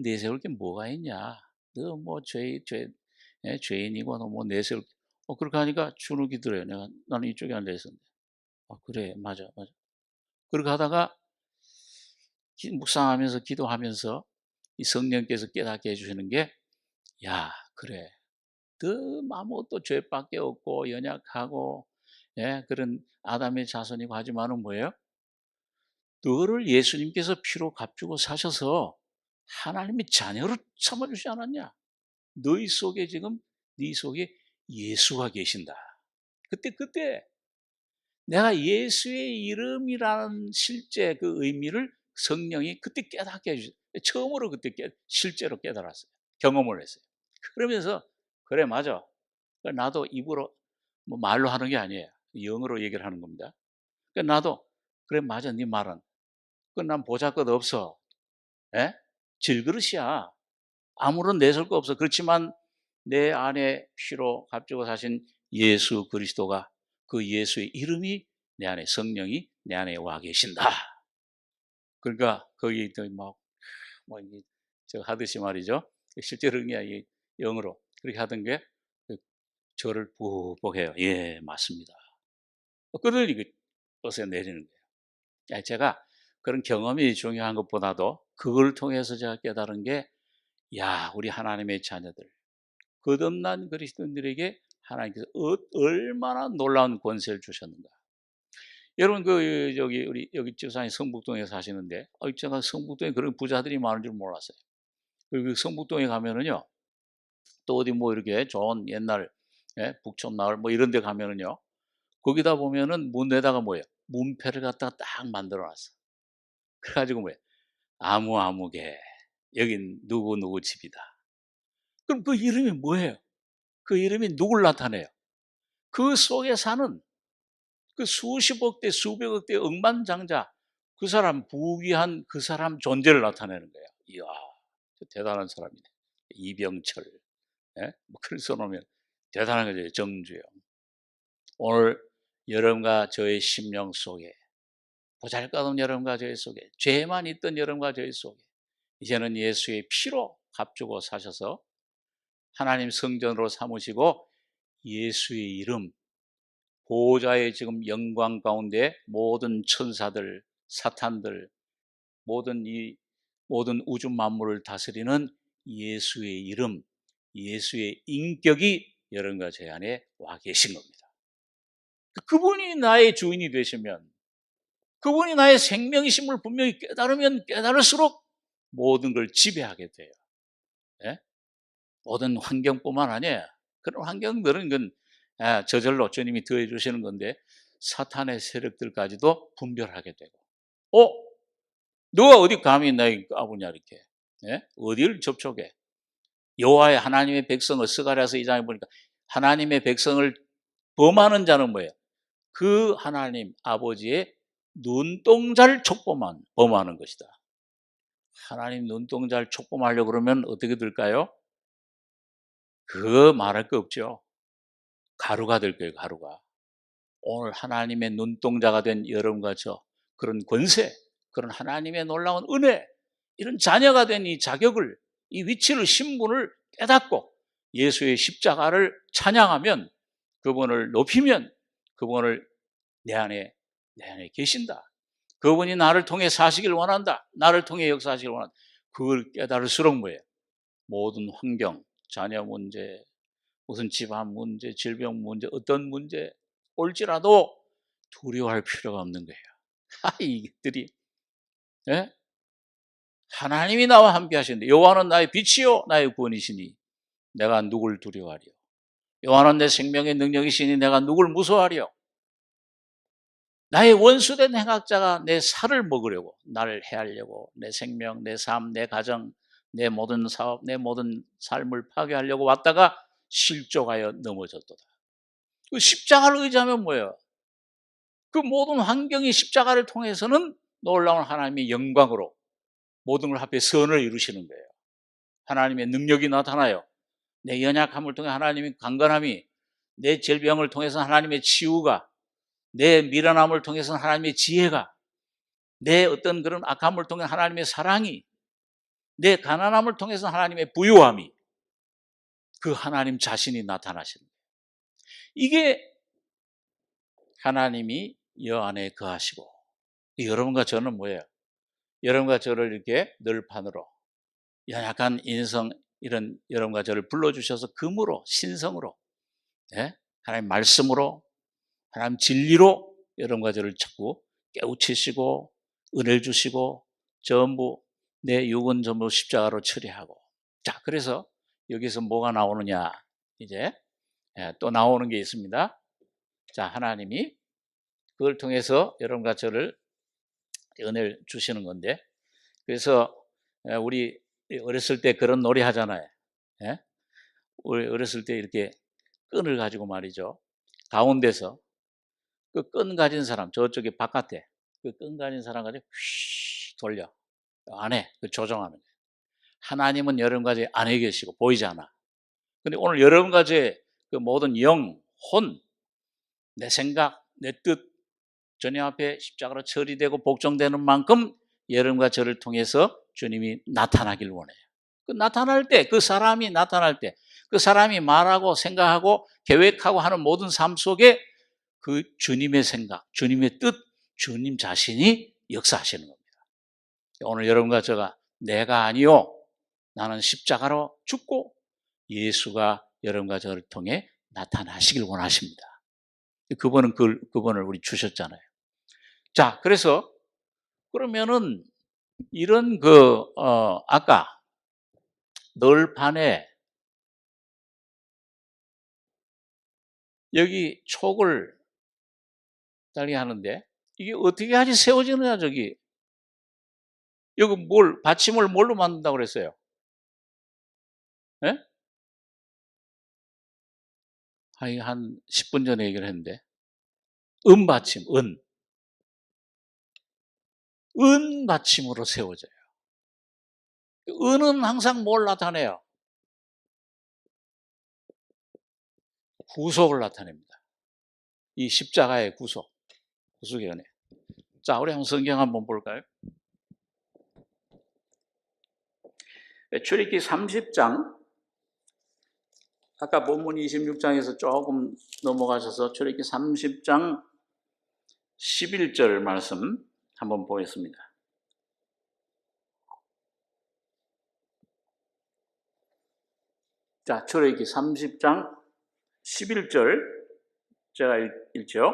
내세울 게 뭐가 있냐? 너 죄인이고 너 내세울 그렇게 하니까 주눅이 들어요. 나는 이쪽에 앉아 있었는데. 그래, 맞아. 그렇게 하다가 묵상하면서 기도하면서 이 성령께서 깨닫게 해주시는 게, 야, 그래. 너 아무것도 죄밖에 없고 연약하고, 예, 그런 아담의 자손이고 하지만은 뭐예요? 너를 예수님께서 피로 값주고 사셔서 하나님의 자녀로 삼아주지 않았냐? 너희 속에 지금 네 속에 예수가 계신다. 그때 내가 예수의 이름이라는 실제 그 의미를 성령이 그때 깨닫게 해주셨어요. 처음으로 그때 실제로 깨달았어요. 경험을 했어요. 그러면서 그래 맞아. 나도 입으로 뭐 말로 하는 게 아니에요. 영어로 얘기를 하는 겁니다. 나도 그래 맞아 네 말은. 난 보잘것 없어. 예? 질그릇이야. 아무런 내설 거 없어. 그렇지만 내 안에 피로 값주고 사신 예수 그리스도가, 그 예수의 이름이 내 안에, 성령이 내 안에 와 계신다. 그러니까 거기 뭐 저 하듯이 말이죠. 실제로 그냥 영어로 그렇게 하던 게 저를 푹푹 해요. 예, 맞습니다. 그러니 어서 내리는 거예요. 제가 그런 경험이 중요한 것보다도 그걸 통해서 제가 깨달은 게, 야, 우리 하나님의 자녀들, 거듭난 그리스도인들에게 하나님께서 얼마나 놀라운 권세를 주셨는가. 여러분 우리 여기 집사님 성북동에 사시는데, 제가 성북동에 그런 부자들이 많은 줄 몰랐어요. 그리고 성북동에 가면은요, 또 어디 뭐 이렇게 좋은 옛날, 예, 북촌 마을 뭐 이런 데 가면은요, 거기다 보면은 문에다가 뭐예요? 문패를 갖다가 딱 만들어 놨어. 그래가지고 뭐예요? 아무개 여긴 누구 집이다. 그럼 그 이름이 뭐예요? 그 이름이 누굴 나타내요? 그 속에 사는 그 수십억 대 수백억 대 억만장자, 그 사람 부귀한 그 사람 존재를 나타내는 거예요. 이야, 대단한 사람이네. 이병철, 예? 뭐 그걸 써놓으면 대단한 거죠. 정주영. 오늘 여러분과 저의 심령 속에, 보잘것없는 여러분과 저의 속에, 죄만 있던 여러분과 저의 속에 이제는 예수의 피로 값주고 사셔서 하나님 성전으로 삼으시고 예수의 이름, 보호자의 지금 영광 가운데 모든 천사들, 사탄들, 모든 우주 만물을 다스리는 예수의 이름, 예수의 인격이 여러분과 제 안에 와 계신 겁니다. 그분이 나의 주인이 되시면, 그분이 나의 생명이심을 분명히 깨달으면 깨달을수록 모든 걸 지배하게 돼요. 예? 모든 환경뿐만 아니에요. 그런 환경들은 저절로 주님이 더해 주시는 건데, 사탄의 세력들까지도 분별하게 되고, 너가 어디 감히 나에게 까부냐 이렇게, 예? 어디를 접촉해? 여호와의 하나님의 백성을, 스가랴서 2장에 보니까 하나님의 백성을 범하는 자는 뭐예요? 그 하나님 아버지의 눈동자를 범하는 것이다. 하나님 눈동자를 촉범하려고 그러면 어떻게 될까요? 그거 말할 거 없죠. 가루가 될 거예요, 가루가. 오늘 하나님의 눈동자가 된 여러분과 저, 그런 권세, 그런 하나님의 놀라운 은혜, 이런 자녀가 된 이 자격을, 이 위치를, 신분을 깨닫고 예수의 십자가를 찬양하면, 그분을 높이면, 그분을 내 안에 계신다. 그분이 나를 통해 사시길 원한다. 나를 통해 역사하시길 원한다. 그걸 깨달을수록 뭐예요? 모든 환경, 자녀 문제, 무슨 집안 문제, 질병 문제, 어떤 문제 올지라도 두려워할 필요가 없는 거예요. 이들이, 예? 하나님이 나와 함께 하시는데, 여호와는 나의 빛이요 나의 구원이시니 내가 누굴 두려워하리요? 여호와는 내 생명의 능력이시니 내가 누굴 무서워하리요? 나의 원수된 행악자가 내 살을 먹으려고, 나를 해하려고, 내 생명, 내 삶, 내 가정, 내 모든 사업, 내 모든 삶을 파괴하려고 왔다가 실족하여 넘어졌도다. 그 십자가를 의지하면 뭐예요? 그 모든 환경이 십자가를 통해서는 놀라운 하나님의 영광으로 모든 걸 합해 선을 이루시는 거예요. 하나님의 능력이 나타나요. 내 연약함을 통해 하나님의 강건함이, 내 질병을 통해서 하나님의 치유가, 내 미련함을 통해서는 하나님의 지혜가, 내 어떤 그런 악함을 통해 하나님의 사랑이, 내 가난함을 통해서 하나님의 부유함이, 그 하나님 자신이 나타나시는 거예요. 이게 하나님이 여 안에 거하시고, 여러분과 저는 뭐예요? 여러분과 저를 이렇게 널판으로 약간 인성 이런 여러분과 저를 불러주셔서 금으로 신성으로 하나님 말씀으로 하나님 진리로 여러분과 저를 자꾸 깨우치시고 은혜를 주시고 전부 내 육은 전부 십자가로 처리하고 자 그래서 여기서 뭐가 나오느냐 이제 또 나오는 게 있습니다. 자 하나님이 그걸 통해서 여러분과 저를 은혜를 주시는 건데 그래서 우리 어렸을 때 그런 놀이 하잖아요. 우리 어렸을 때 이렇게 끈을 가지고 말이죠. 가운데서 그 끈 가진 사람 저쪽에 바깥에 그 끈 가진 사람 가지고 휘 돌려 안에 그 조정하는 거예요. 하나님은 여러분과 제 안에 계시고 보이지 않아. 근데 오늘 여러분과 제 그 모든 영, 혼, 내 생각, 내 뜻 주님 앞에 십자가로 처리되고 복종되는 만큼 여러분과 저를 통해서 주님이 나타나길 원해요. 그 나타날 때, 그 사람이 나타날 때, 그 사람이 말하고 생각하고 계획하고 하는 모든 삶 속에 그 주님의 생각, 주님의 뜻, 주님 자신이 역사하시는 겁니다. 오늘 여러분과 제가 내가 아니요, 나는 십자가로 죽고 예수가 여러분과 저를 통해 나타나시길 원하십니다. 그분을 우리 주셨잖아요. 자, 그래서 그러면은 이런 아까 널판에 여기 촉을 달게 하는데 이게 어떻게 하지 세워지느냐 저기 여기 받침을 뭘로 만든다고 그랬어요? 예? 한 10분 전에 얘기를 했는데 받침, 은 받침으로 세워져요. 은은 항상 뭘 나타내요? 구속을 나타냅니다. 이 십자가의 구속의 은혜. 자, 우리 한번 성경 한번 볼까요? 출애굽기 30장 아까 본문 26장에서 조금 넘어가셔서 출애굽기 30장 11절 말씀 한번 보겠습니다. 자, 출애굽기 30장 11절 제가 읽죠.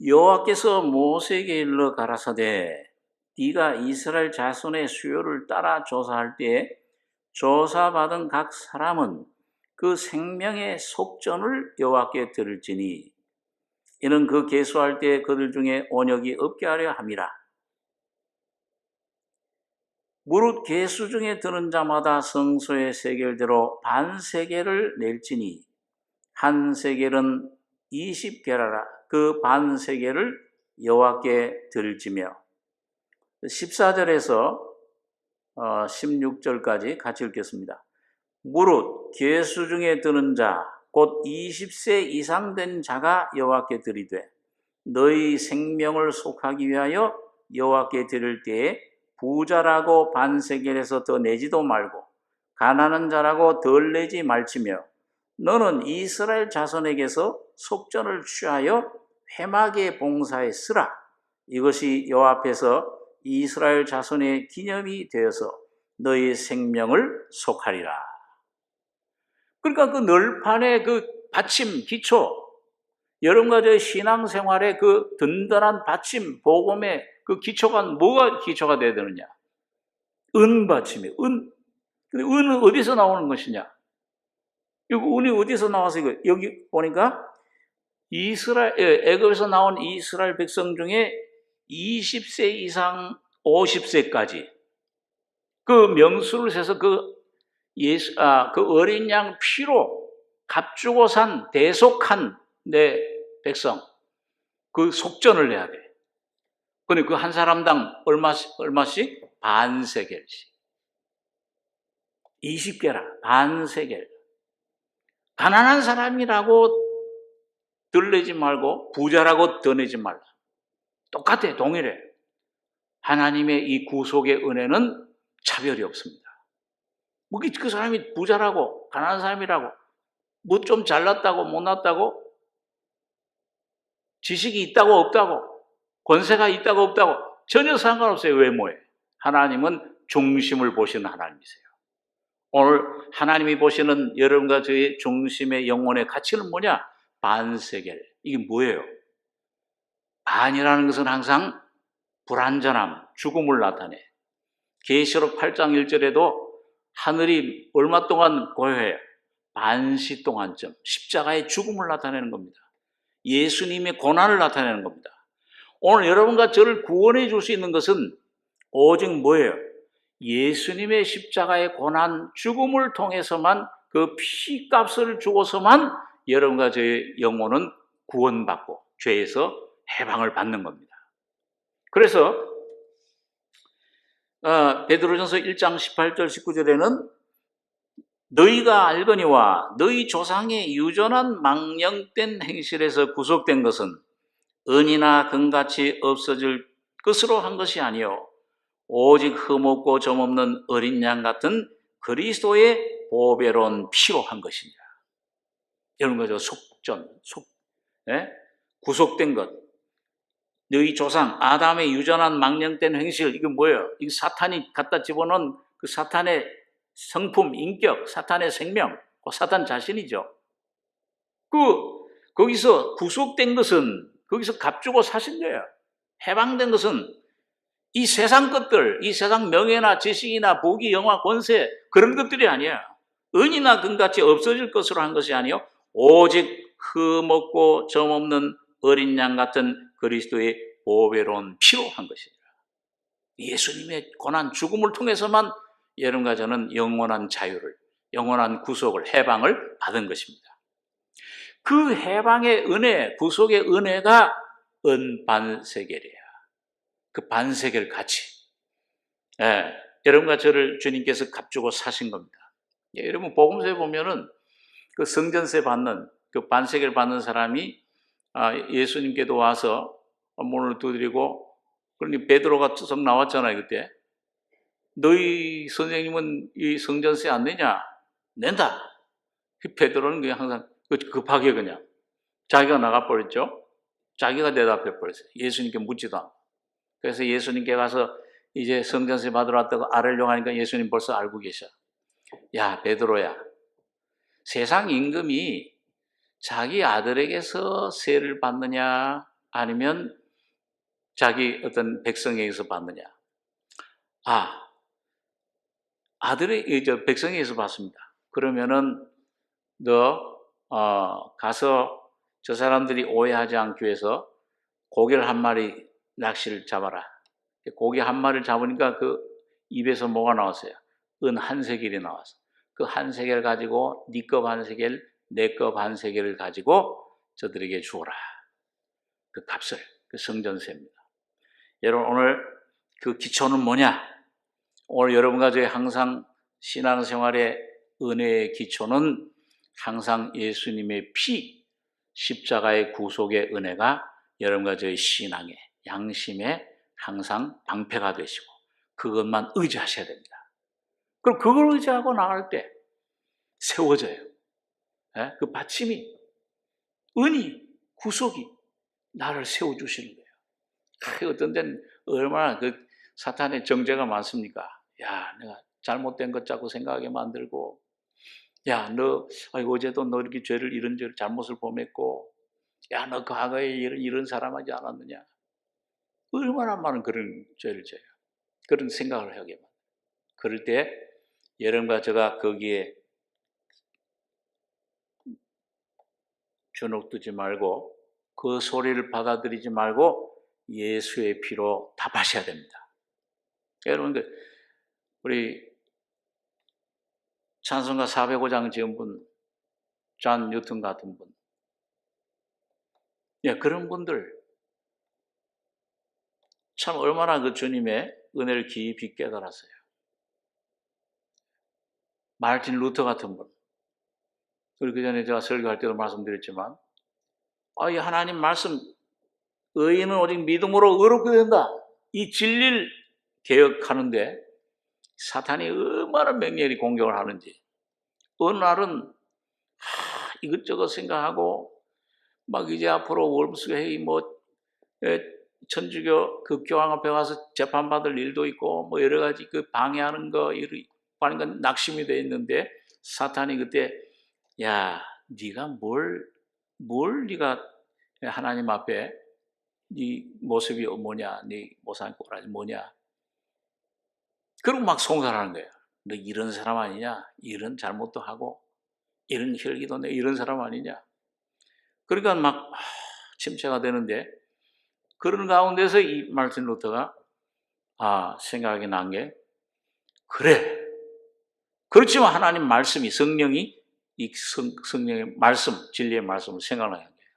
여호와께서 모세에게 일러 가라사대 네가 이스라엘 자손의 수요를 따라 조사할 때 조사받은 각 사람은 그 생명의 속전을 여호와께 드릴지니 이는 그 계수할 때 그들 중에 온역이 없게 하려 함이라. 무릇 계수 중에 드는 자마다 성소의 세겔대로 반세겔을 낼지니 한 세겔은 20게라라. 그 반세겔을 여호와께 드릴지며 14절에서 16절까지 같이 읽겠습니다. 무릇 계수 중에 드는 자 곧 20세 이상 된 자가 여호와께 드리되 너희 생명을 속하기 위하여 여호와께 드릴 때에 부자라고 반세겔에서 더 내지도 말고 가난한 자라고 덜 내지 말지며 너는 이스라엘 자손에게서 속전을 취하여 회막에 봉사에 쓰라. 이것이 여호와 앞에서 이스라엘 자손의 기념이 되어서 너희 생명을 속하리라. 그러니까 그 널판의 그 받침, 기초, 여러분과 저의 신앙생활의 그 든든한 받침, 복음의 그 기초가 뭐가 기초가 되어야 되느냐? 은받침이에요. 근데 은은 어디서 나오는 것이냐? 여기 은이 어디서 나와서 이거 여기 보니까 애굽에서 나온 이스라엘 백성 중에 20세 이상 50세까지 그 명수를 세서 그 어린 양 피로 값주고 산 대속한 내 백성 그 속전을 내야 돼. 근데 그 한 사람당 얼마씩? 반세겔씩. 20개라. 반세겔. 가난한 사람이라고 덜 내지 말고 부자라고 더 내지 말라. 똑같아. 동일해. 하나님의 이 구속의 은혜는 차별이 없습니다. 뭐 그 사람이 부자라고 가난한 사람이라고 뭐 좀 잘났다고 못났다고 지식이 있다고 없다고 권세가 있다고 없다고 전혀 상관없어요. 외모에. 하나님은 중심을 보시는 하나님이세요. 오늘 하나님이 보시는 여러분과 저의 중심의 영혼의 가치는 뭐냐? 반세겔. 이게 뭐예요? 반이라는 것은 항상 불완전함, 죽음을 나타내. 계시록 8장 1절에도 하늘이 얼마 동안 고요해요? 반시 동안쯤. 십자가의 죽음을 나타내는 겁니다. 예수님의 고난을 나타내는 겁니다. 오늘 여러분과 저를 구원해 줄 수 있는 것은 오직 뭐예요? 예수님의 십자가의 고난, 죽음을 통해서만, 그 피값을 주고서만 여러분과 저의 영혼은 구원받고 죄에서 해방을 받는 겁니다. 그래서 베드로전서 1장 18절 19절에는 너희가 알거니와 너희 조상의 유전한 망령된 행실에서 구속된 것은 은이나 금같이 없어질 것으로 한 것이 아니요 오직 흠없고 점없는 어린 양 같은 그리스도의 보배로운 피로 한 것이니라. 이런 거죠. 구속된 것. 너희 조상 아담의 유전한 망령된 행실, 이게 뭐예요? 이게 사탄이 갖다 집어넣은 그 사탄의 성품, 인격, 사탄의 생명, 그 사탄 자신이죠. 거기서 구속된 것은 거기서 값주고 사신 거예요. 해방된 것은 이 세상 것들, 이 세상 명예나 지식이나 부귀, 영화, 권세 그런 것들이 아니야. 은이나 금같이 없어질 것으로 한 것이 아니요 오직 흠없고 점없는 어린 양 같은 그리스도의 보배로운 피로 한 것이니라. 예수님의 고난 죽음을 통해서만 여러분과 저는 영원한 자유를, 영원한 구속을, 해방을 받은 것입니다. 그 해방의 은혜, 구속의 은혜가 은반세겔이에요. 그 반세겔 가치. 여러분과 저를 주님께서 값주고 사신 겁니다. 여러분 복음서에 보면은 그 성전세 받는, 그 반세겔 받는 사람이 예수님께도 와서 문을 두드리고, 그러니 베드로가 썩 나왔잖아요. 그때 너희 선생님은 이 성전세 안 내냐? 낸다. 베드로는 그냥 항상 급하게 그냥 자기가 나가버렸죠. 자기가 대답해 버렸어요. 예수님께 묻지도 않고. 그래서 예수님께 가서 이제 성전세 받으러 왔다고 알으려고 하니까 예수님 벌써 알고 계셔. 야, 베드로야, 세상 임금이 자기 아들에게서 세를 받느냐 아니면 자기 어떤 백성에게서 받느냐? 백성에게서 받습니다. 그러면은 너 가서 저 사람들이 오해하지 않기 위해서 고기를 한 마리 낚시를 잡아라. 고기 한 마리를 잡으니까 그 입에서 뭐가 나왔어요? 은 한 세겔이 나왔어. 그 한 세겔 가지고 네 거 반 세겔, 내 거 반 세겔을 가지고 저들에게 주어라. 그 값을, 그 성전세입니다. 여러분 오늘 그 기초는 뭐냐? 오늘 여러분과 저희 항상 신앙생활의 은혜의 기초는 항상 예수님의 피, 십자가의 구속의 은혜가 여러분과 저희 신앙의, 양심의 항상 방패가 되시고 그것만 의지하셔야 됩니다. 그럼 그걸 의지하고 나갈 때 세워져요. 그 받침이, 은이, 구속이 나를 세워주시는 거예요. 어떤 데는 얼마나 그 사탄의 정죄가 많습니까? 야, 내가 잘못된 것 자꾸 생각하게 만들고, 야, 너 어제도 너 이렇게 이런 잘못을 범했고, 야, 너 과거에 이런 사람하지 않았느냐? 얼마나 많은 그런 죄를 져요. 그런 생각을 하게 만들어요. 그럴 때 여러분과 제가 거기에 주눅 두지 말고 그 소리를 받아들이지 말고 예수의 피로 답하셔야 됩니다. 여러분, 우리 찬송가 405장 지은 분, 존 뉴턴 같은 분, 그런 분들 참 얼마나 그 주님의 은혜를 깊이 깨달았어요. 마르틴 루터 같은 분, 그리고 그 전에 제가 설교할 때도 말씀드렸지만, 이 하나님 말씀, 의인은 오직 믿음으로 의롭게 된다. 이 진리를 개혁하는데 사탄이 얼마나 맹렬히 공격을 하는지. 어느 날은 이것저것 생각하고 막 이제 앞으로 월수회의 천주교 그 교황 앞에 가서 재판받을 일도 있고 뭐 여러 가지 그 방해하는 거 하는 건 낙심이 돼 있는데 사탄이 그때 야 네가 뭘 네가 하나님 앞에 네 모습이 뭐냐, 네 모상의 꼬라지 뭐냐, 그리고 막 송사하는 거예요. 너 이런 사람 아니냐, 이런 잘못도 하고 이런 혈기도 내 이런 사람 아니냐. 그러니까 막 침체가 되는데 그런 가운데서 이 마르틴 루터가 생각이 난 게 그래. 그렇지만 하나님 말씀이 성령이 이 성령의 말씀, 진리의 말씀을 생각나게 한 거예요.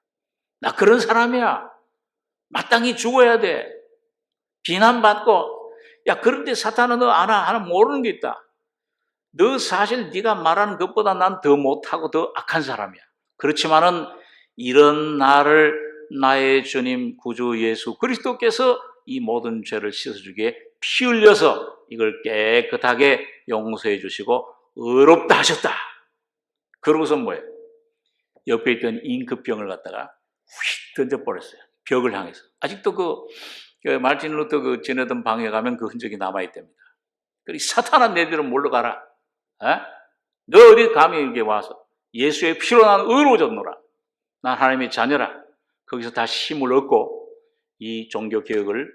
나 그런 사람이야. 마땅히 죽어야 돼. 비난받고 야 그런데 사탄은 너 하나 모르는 게 있다. 너 사실 네가 말하는 것보다 난 더 못하고 더 악한 사람이야. 그렇지만은 이런 나를 나의 주님 구주 예수 그리스도께서 이 모든 죄를 씻어주기에 피 흘려서 이걸 깨끗하게 용서해 주시고 의롭다 하셨다. 그러고서 뭐예요? 옆에 있던 잉크병을 갖다가 휙 던져버렸어요. 벽을 향해서. 아직도 그 마르틴 루터 그 지내던 방에 가면 그 흔적이 남아있답니다. 그리고 사탄아 내대로 물러가라. 너 어디 감히 여기 와서 예수의 피로 난 의로워졌노라. 난 하나님의 자녀라. 거기서 다시 힘을 얻고 이 종교개혁을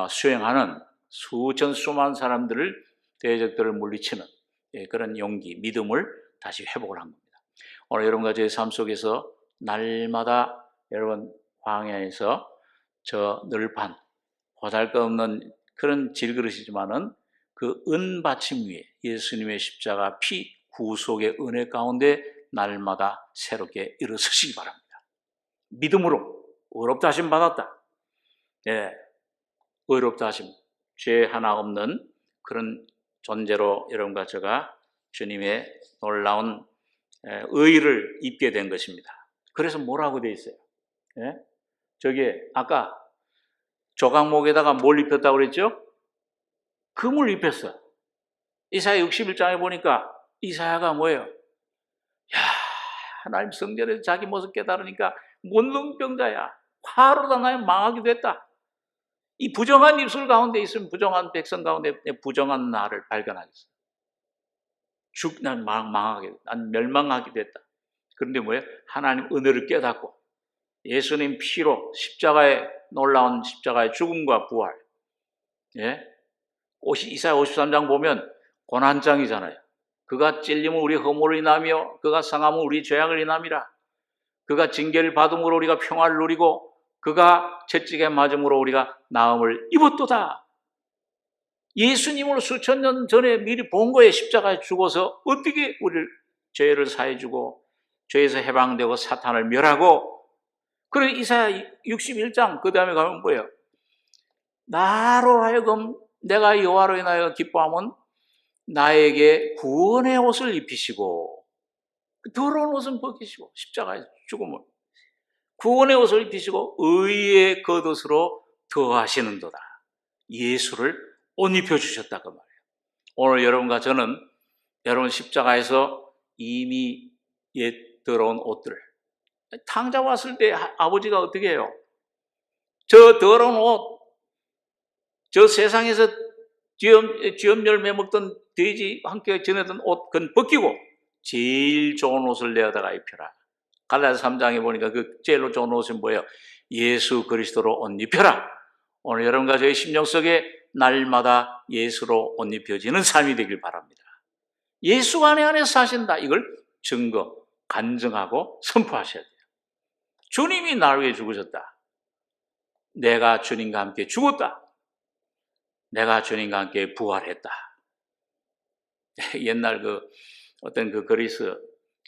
수행하는 수많은 사람들을 대적들을 물리치는 그런 용기, 믿음을 다시 회복을 한 겁니다. 오늘 여러분과 저의 삶 속에서 날마다 여러분 광야에서 저 늘판, 보잘것없는 그런 질그릇이지만은 그 은받침 위에 예수님의 십자가 피 구속의 은혜 가운데 날마다 새롭게 일어서시기 바랍니다. 믿음으로 의롭다 하심 받았다. 의롭다 하심, 죄 하나 없는 그런 존재로 여러분과 제가 주님의 놀라운 의의를 입게 된 것입니다. 그래서 뭐라고 되어 있어요? 저기 아까 조각목에다가 뭘 입혔다고 그랬죠? 금을 입혔어. 이사야 61장에 보니까 이사야가 뭐예요? 야, 하나님 성전에서 자기 모습 깨달으니까 문둥병자야. 화로다 나에 망하게 됐다. 이 부정한 입술 가운데 있으면 부정한 백성 가운데 부정한 나를 발견하겠어. 난 망하게, 난 멸망하게 됐다. 그런데 뭐예요? 하나님 은혜를 깨닫고 예수님 피로 십자가의 놀라운 십자가의 죽음과 부활. 이사야 53장 보면 고난장이잖아요. 그가 찔림을 우리 허물을 인하며 그가 상함을 우리 죄악을 인함이라. 그가 징계를 받음으로 우리가 평화를 누리고 그가 채찍에 맞음으로 우리가 나음을 입었도다. 예수님을 수천 년 전에 미리 본 거예요. 십자가에 죽어서 어떻게 우리를 죄를 사해주고 죄에서 해방되고 사탄을 멸하고. 그리고 이사야 61장 그 다음에 가면 뭐예요? 나로 하여금 내가 여호와로 인하여 기뻐하면 나에게 구원의 옷을 입히시고 더러운 옷은 벗기시고 십자가에 죽음을 구원의 옷을 입히시고 의의 겉옷으로 더하시는도다. 예수를 옷 입혀주셨다 그 말이에요. 오늘 여러분과 저는 여러분 십자가에서 이미 옛 더러운 옷들 탕자 왔을 때 아버지가 어떻게 해요? 저 더러운 옷, 저 세상에서 쥐엄 열매 먹던 돼지 함께 지내던 옷 그건 벗기고 제일 좋은 옷을 내어다가 입혀라. 갈라디아서 3장에 보니까 그 제일 좋은 옷은 뭐예요? 예수 그리스도로 옷 입혀라. 오늘 여러분과 저의 심령 속에 날마다 예수로 옷 입혀지는 삶이 되길 바랍니다. 예수 안에서 사신다. 이걸 증거, 간증하고 선포하셔야 돼요. 주님이 나를 위해 죽으셨다. 내가 주님과 함께 죽었다. 내가 주님과 함께 부활했다. 옛날 어떤 그리스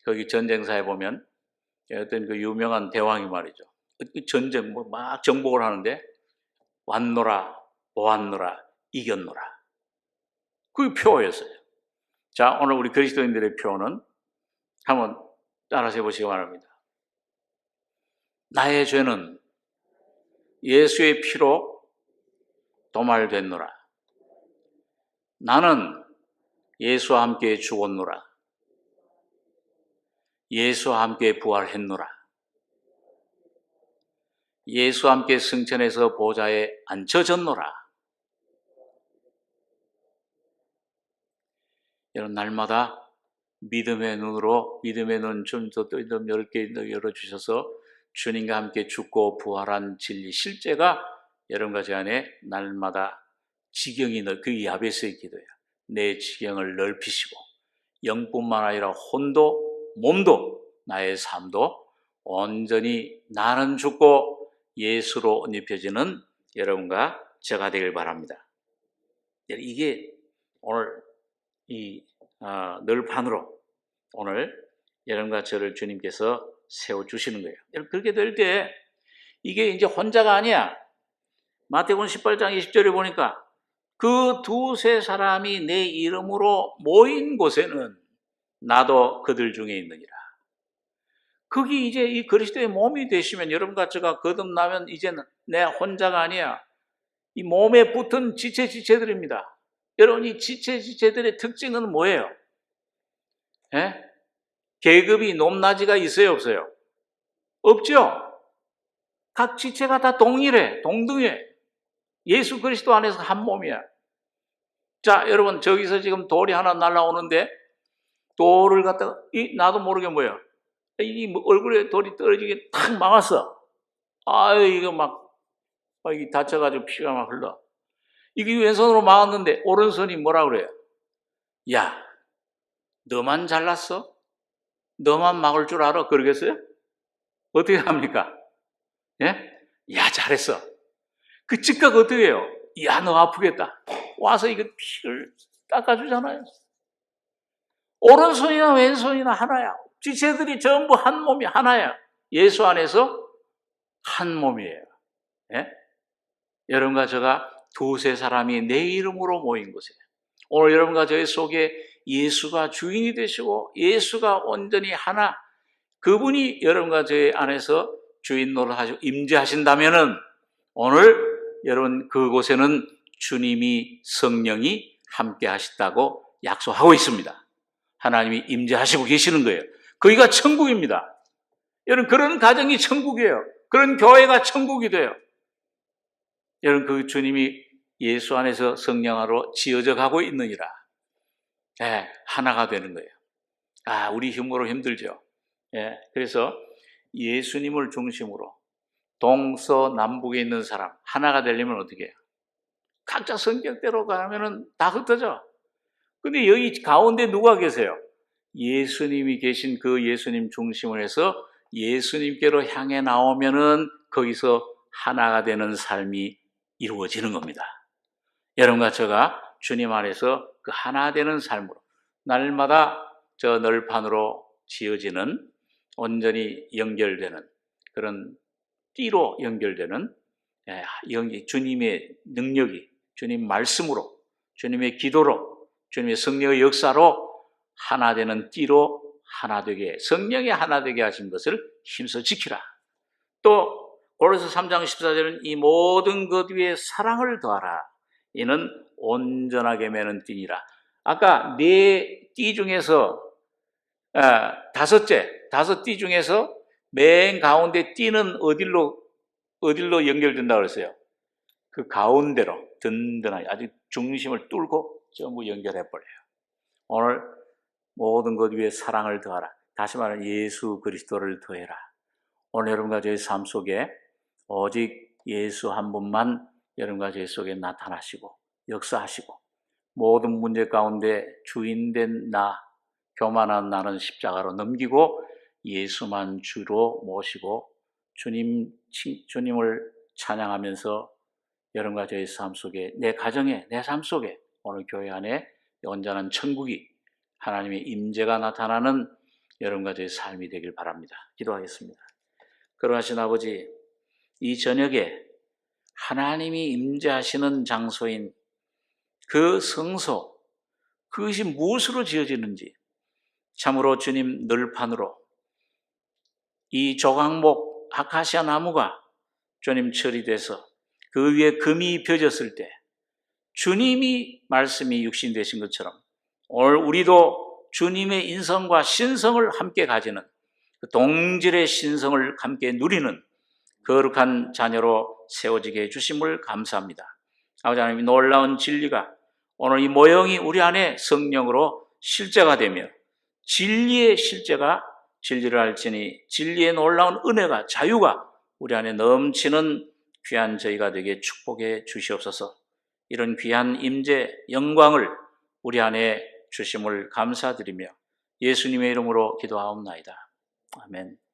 거기 전쟁사에 보면 어떤 그 유명한 대왕이 말이죠. 전쟁 막 정복을 하는데 왔노라, 보았노라, 이겼노라. 그게 표어였어요. 자, 오늘 우리 그리스도인들의 표어는 한번 따라서 해보시기 바랍니다. 나의 죄는 예수의 피로 도말됐노라. 나는 예수와 함께 죽었노라. 예수와 함께 부활했노라. 예수와 함께 승천해서 보좌에 앉혀졌노라. 여러분, 날마다 믿음의 눈으로, 믿음의 눈 좀 더 넓게 열어주셔서 주님과 함께 죽고 부활한 진리 실제가 여러분과 제 안에 날마다 지경이 그 야베스의 기도예요. 내 지경을 넓히시고 영뿐만 아니라 혼도 몸도 나의 삶도 온전히 나는 죽고 예수로 옷 입혀지는 여러분과 제가 되길 바랍니다. 이게 오늘 이 널판으로 오늘 여러분과 저를 주님께서 세워주시는 거예요. 그렇게 될 때 이게 이제 혼자가 아니야. 마태복음 18장 20절에 보니까 그 두세 사람이 내 이름으로 모인 곳에는 나도 그들 중에 있느니라. 거기 이제 이 그리스도의 몸이 되시면 여러분과 제가 거듭나면 이제는 내 혼자가 아니야. 이 몸에 붙은 지체들입니다. 여러분, 이 지체들의 특징은 뭐예요? 예? 계급이 높낮이가 있어요, 없어요? 없죠? 각 지체가 다 동일해, 동등해. 예수 그리스도 안에서 한 몸이야. 자, 여러분, 저기서 지금 돌이 하나 날아오는데 돌을 갖다가 나도 모르게 뭐야? 이 얼굴에 돌이 떨어지게 탁 막았어. 이거 막 이게 다쳐가지고 피가 막 흘러. 이게 왼손으로 막았는데 오른손이 뭐라 그래요? 야, 너만 잘났어? 너만 막을 줄 알아? 그러겠어요? 어떻게 합니까? 예? 야, 잘했어. 그 즉각 어떻게 해요? 야, 너 아프겠다. 와서 이거 피를 닦아주잖아요. 오른손이나 왼손이나 하나야. 지체들이 전부 한 몸이 하나야. 예수 안에서 한 몸이에요. 예? 여러분과 제가 두세 사람이 내 이름으로 모인 곳에 오늘 여러분과 저희 속에 예수가 주인이 되시고 예수가 온전히 하나, 그분이 여러분과 저희 안에서 주인 노릇하시고 임재하신다면은 오늘 여러분 그곳에는 주님이 성령이 함께 하시다고 약속하고 있습니다. 하나님이 임재하시고 계시는 거예요. 거기가 천국입니다. 여러분, 그런 가정이 천국이에요. 그런 교회가 천국이 돼요. 여러분, 그 주님이 예수 안에서 성령 안으로 지어져 가고 있느니라. 예, 하나가 되는 거예요. 우리 힘으로 힘들죠. 예, 그래서 예수님을 중심으로 동서남북에 있는 사람 하나가 되려면 어떻게 해요? 각자 성격대로 가면은 다 흩어져. 근데 여기 가운데 누가 계세요? 예수님이 계신 그 예수님 중심을 해서 예수님께로 향해 나오면은 거기서 하나가 되는 삶이 이루어지는 겁니다. 여러분과 제가 주님 안에서 그 하나 되는 삶으로 날마다 저 널판으로 지어지는 온전히 연결되는 그런 띠로 연결되는 주님의 능력이 주님 말씀으로 주님의 기도로 주님의 성령의 역사로 하나 되는 띠로 하나 되게 성령이 하나 되게 하신 것을 힘써 지키라. 또 고린도서 3장 14절은 이 모든 것 위에 사랑을 더하라. 이는 온전하게 매는 띠니라. 아까 네 띠 중에서 다섯 띠 중에서 맨 가운데 띠는 어디로 연결된다고 그랬어요? 그 가운데로 든든하게 아주 중심을 뚫고 전부 연결해버려요. 오늘 모든 것 위에 사랑을 더하라. 다시 말하면 예수 그리스도를 더해라. 오늘 여러분과 저희 삶 속에 오직 예수 한 분만 여러분과 저희 속에 나타나시고 역사하시고 모든 문제 가운데 주인된 나, 교만한 나는 십자가로 넘기고 예수만 주로 모시고 주님을 찬양하면서 여러분과 저희 삶 속에 내 가정에 내 삶 속에 오늘 교회 안에 온전한 천국이 하나님의 임재가 나타나는 여러분과 저희 삶이 되길 바랍니다. 기도하겠습니다. 그러하신 아버지, 이 저녁에 하나님이 임재하시는 장소인 그 성소, 그것이 무엇으로 지어지는지 참으로 주님 널판으로 이 조각목 아카시아 나무가 주님 처리돼서 그 위에 금이 입혀졌을 때 주님이 말씀이 육신 되신 것처럼 오늘 우리도 주님의 인성과 신성을 함께 가지는 그 동질의 신성을 함께 누리는 거룩한 자녀로 세워지게 해주심을 감사합니다. 아버지 하나님, 놀라운 진리가 오늘 이 모형이 우리 안에 성령으로 실제가 되며 진리의 실제가 진리를 알지니 진리의 놀라운 은혜가 자유가 우리 안에 넘치는 귀한 저희가 되게 축복해 주시옵소서. 이런 귀한 임재 영광을 우리 안에 주심을 감사드리며 예수님의 이름으로 기도하옵나이다. 아멘.